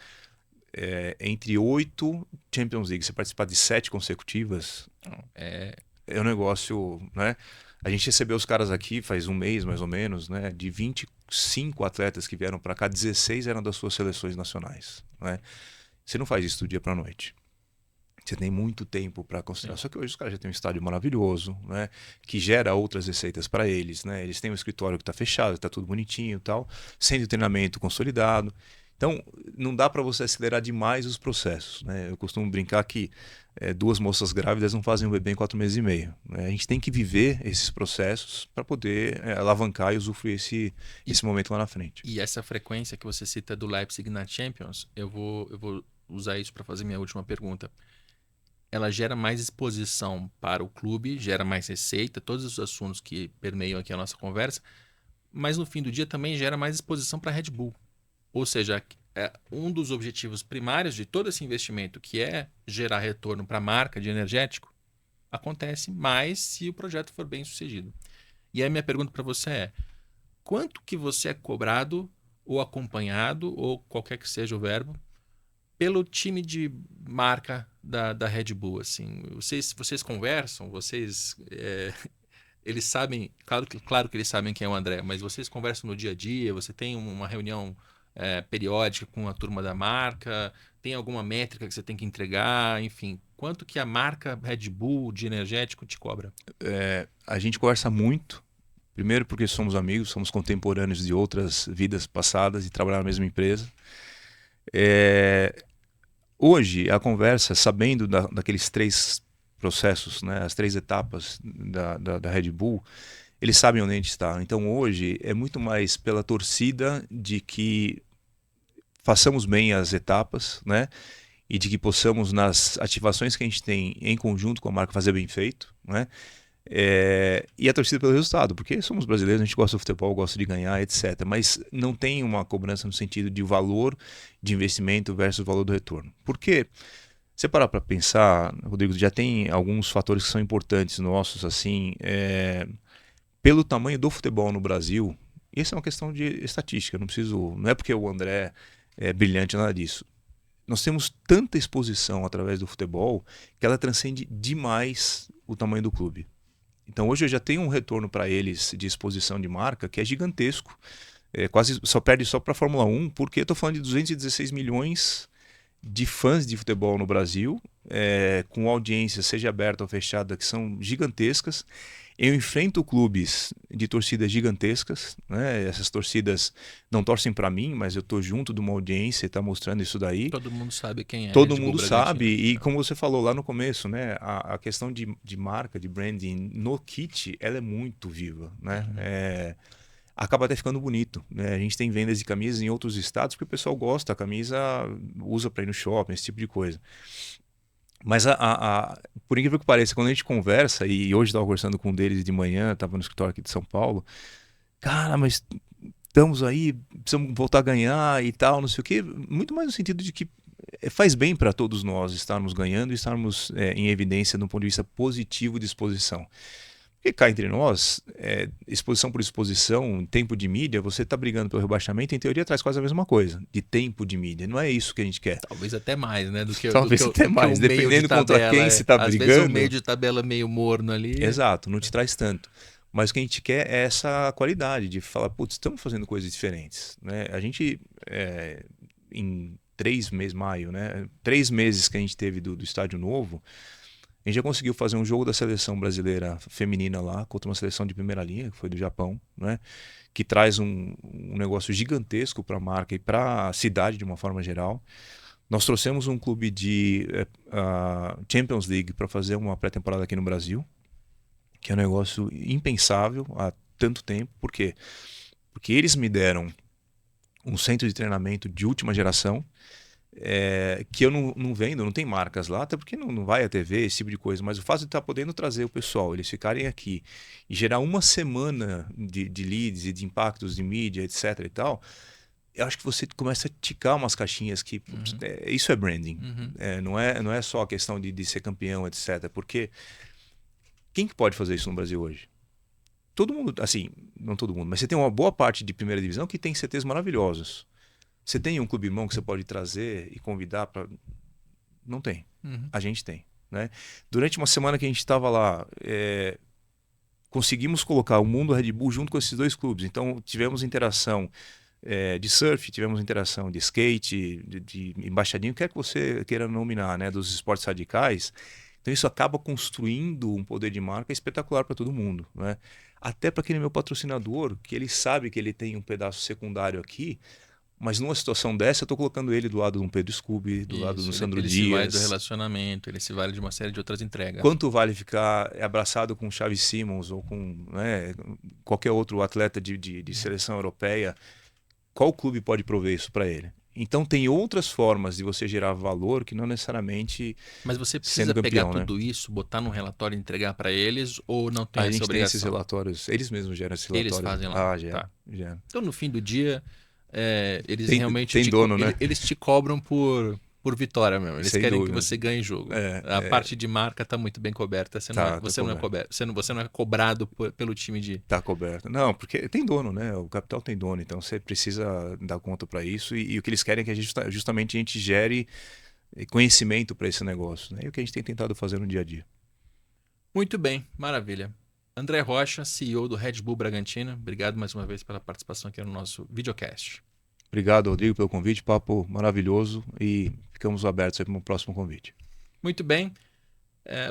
[SPEAKER 2] entre 8 Champions League, você participar de 7 consecutivas,
[SPEAKER 1] É,
[SPEAKER 2] é um negócio, né? A gente recebeu os caras aqui faz um mês, mais ou menos, né? De 25 atletas que vieram para cá, 16 eram das suas seleções nacionais, né? Você não faz isso do dia para a noite. Você tem muito tempo para considerar.
[SPEAKER 1] sim.
[SPEAKER 2] Só que hoje os caras já têm um estádio maravilhoso, né? Que gera outras receitas para eles, né? Eles têm um escritório que está fechado, está tudo bonitinho e tal, centro de treinamento consolidado. Então, não dá para você acelerar demais os processos, né? Eu costumo brincar que 2 moças grávidas não fazem um bebê em 4 meses e meio, né? A gente tem que viver esses processos para poder alavancar e usufruir
[SPEAKER 1] E,
[SPEAKER 2] esse momento lá na frente.
[SPEAKER 1] e essa frequência que você cita do Leipzig na Champions, eu vou usar isso para fazer minha última pergunta. Ela gera mais exposição para o clube, gera mais receita, todos os assuntos que permeiam aqui a nossa conversa, mas no fim do dia também gera mais exposição para a Red Bull. Ou seja, um dos objetivos primários de todo esse investimento, que é gerar retorno para a marca de energético, acontece mais se o projeto for bem sucedido. E aí minha pergunta para você é: quanto que você é cobrado ou acompanhado, ou qualquer que seja o verbo, pelo time de marca da Red Bull? Assim, vocês conversam, eles sabem, claro que eles sabem quem é o André, mas vocês conversam no dia a dia, você tem uma reunião periódica com a turma da marca, tem alguma métrica que você tem que entregar, enfim, quanto que a marca Red Bull de energético te cobra?
[SPEAKER 2] A gente conversa muito, Primeiro porque somos amigos, somos contemporâneos de outras vidas passadas e trabalhar na mesma empresa. Hoje, a conversa, sabendo daqueles 3 processos, né, as 3 etapas da Red Bull, eles sabem onde a gente está. Então, hoje, é muito mais pela torcida de que façamos bem as etapas, né, e de que possamos, nas ativações que a gente tem em conjunto com a marca, fazer bem feito, né, e a torcida pelo resultado, porque somos brasileiros, a gente gosta do futebol, gosta de ganhar, etc. Mas não tem uma cobrança no sentido de valor de investimento versus o valor do retorno. Por quê? Você parar para pensar, Rodrigo, já tem alguns fatores que são importantes nossos, assim, pelo tamanho do futebol no Brasil, isso é uma questão de estatística, não é porque o André é brilhante nada disso. Nós temos tanta exposição através do futebol que ela transcende demais o tamanho do clube. Então hoje eu já tenho um retorno para eles de exposição de marca que é gigantesco. Quase só perde só para a Fórmula 1, porque eu estou falando de 216 milhões de fãs de futebol no Brasil, com audiência, seja aberta ou fechada, que são gigantescas. Eu enfrento clubes de torcidas gigantescas, né? Essas torcidas não torcem para mim, mas eu estou junto de uma audiência e está mostrando isso daí.
[SPEAKER 1] Todo mundo sabe quem é.
[SPEAKER 2] Todo mundo sabe, e como você falou lá no começo, né? A questão de marca, de branding no kit, ela é muito viva, né? Acaba até ficando bonito, né? A gente tem vendas de camisas em outros estados porque o pessoal gosta, a camisa usa para ir no shopping, esse tipo de coisa. Mas por incrível que pareça, quando a gente conversa, e hoje estava conversando com um deles de manhã, estava no escritório aqui de São Paulo, cara, mas estamos aí, precisamos voltar a ganhar e tal, não sei o quê. Muito mais no sentido de que faz bem para todos nós estarmos ganhando e estarmos em evidência de um ponto de vista positivo de exposição. Porque cá entre nós, exposição por exposição, tempo de mídia, você está brigando pelo rebaixamento, em teoria traz quase a mesma coisa, de tempo de mídia. Não é isso que a gente quer.
[SPEAKER 1] Talvez até mais, né?
[SPEAKER 2] Talvez até mais, dependendo contra quem se está brigando.
[SPEAKER 1] Às vezes o meio de tabela meio morno ali.
[SPEAKER 2] Exato, não te traz tanto. Mas o que a gente quer é essa qualidade de falar, putz, estamos fazendo coisas diferentes, né? A gente, em 3 meses, maio, né? 3 meses que a gente teve do Estádio Novo, a gente já conseguiu fazer um jogo da seleção brasileira feminina lá, contra uma seleção de primeira linha, que foi do Japão, né? Que traz um negócio gigantesco para a marca e para a cidade de uma forma geral. Nós trouxemos um clube de Champions League para fazer uma pré-temporada aqui no Brasil, que é um negócio impensável há tanto tempo. Por quê? Porque eles me deram um centro de treinamento de última geração, que eu não vendo, não tem marcas lá, até porque não vai a TV, esse tipo de coisa, mas o fato de estar podendo trazer o pessoal, eles ficarem aqui e gerar uma semana de leads e de impactos de mídia, etc e tal, eu acho que você começa a ticar umas caixinhas que isso é branding, não é só a questão de ser campeão, etc, porque quem que pode fazer isso no Brasil hoje? Todo mundo, assim, não todo mundo, mas você tem uma boa parte de primeira divisão que tem CTs maravilhosos. Você tem um clube irmão que você pode trazer e convidar para... Não tem. A gente tem, né? Durante uma semana que a gente estava lá, conseguimos colocar o mundo Red Bull junto com esses 2 clubes. Então, tivemos interação de surf, tivemos interação de skate, de embaixadinho, quer que você queira nominar, né? Dos esportes radicais. Então, isso acaba construindo um poder de marca espetacular para todo mundo, né? Até para aquele meu patrocinador, que ele sabe que ele tem um pedaço secundário aqui, mas numa situação dessa, eu estou colocando ele do lado de um Pedro Scooby, do lado do Sandro Dias.
[SPEAKER 1] Ele se vale do relacionamento, ele se vale de uma série de outras entregas.
[SPEAKER 2] Quanto vale ficar abraçado com Xavi Simons ou com qualquer outro atleta de seleção europeia? Qual clube pode prover isso para ele? Então tem outras formas de você gerar valor que não necessariamente.
[SPEAKER 1] Mas você precisa pegar tudo isso, botar num relatório e entregar para eles, ou não tem essa obrigação?
[SPEAKER 2] A gente tem esses relatórios, eles mesmos geram esses relatórios.
[SPEAKER 1] Eles fazem lá.
[SPEAKER 2] Geram.
[SPEAKER 1] Então no fim do dia, eles
[SPEAKER 2] tem,
[SPEAKER 1] realmente
[SPEAKER 2] tem dono, né?
[SPEAKER 1] eles te cobram por vitória mesmo. Eles querem
[SPEAKER 2] dúvida.
[SPEAKER 1] que você ganhe jogo. A parte de marca está muito bem coberta. Você não é cobrado pelo time de...
[SPEAKER 2] Está coberto. Não, porque tem dono, né? O capital tem dono, então você precisa dar conta para isso. E o que eles querem é que justamente a gente gere conhecimento para esse negócio, né? E o que a gente tem tentado fazer no dia a dia.
[SPEAKER 1] Muito bem, maravilha. André Rocha, CEO do Red Bull Bragantino. Obrigado mais uma vez pela participação aqui no nosso videocast.
[SPEAKER 2] Obrigado, Rodrigo, pelo convite. Papo maravilhoso e ficamos abertos para um próximo convite.
[SPEAKER 1] Muito bem.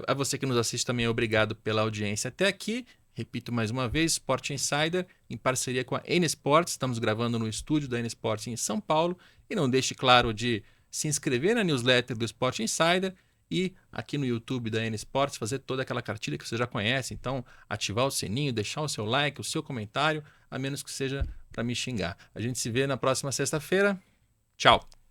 [SPEAKER 1] A você que nos assiste também, obrigado pela audiência até aqui. Repito mais uma vez, Sport Insider, em parceria com a N Sports. Estamos gravando no estúdio da N Sports em São Paulo. E não deixe, claro, de se inscrever na newsletter do Sport Insider e aqui no YouTube da N Sports fazer toda aquela cartilha que você já conhece. Então, ativar o sininho, deixar o seu like, o seu comentário, a menos que seja para me xingar. A gente se vê na próxima sexta-feira. Tchau!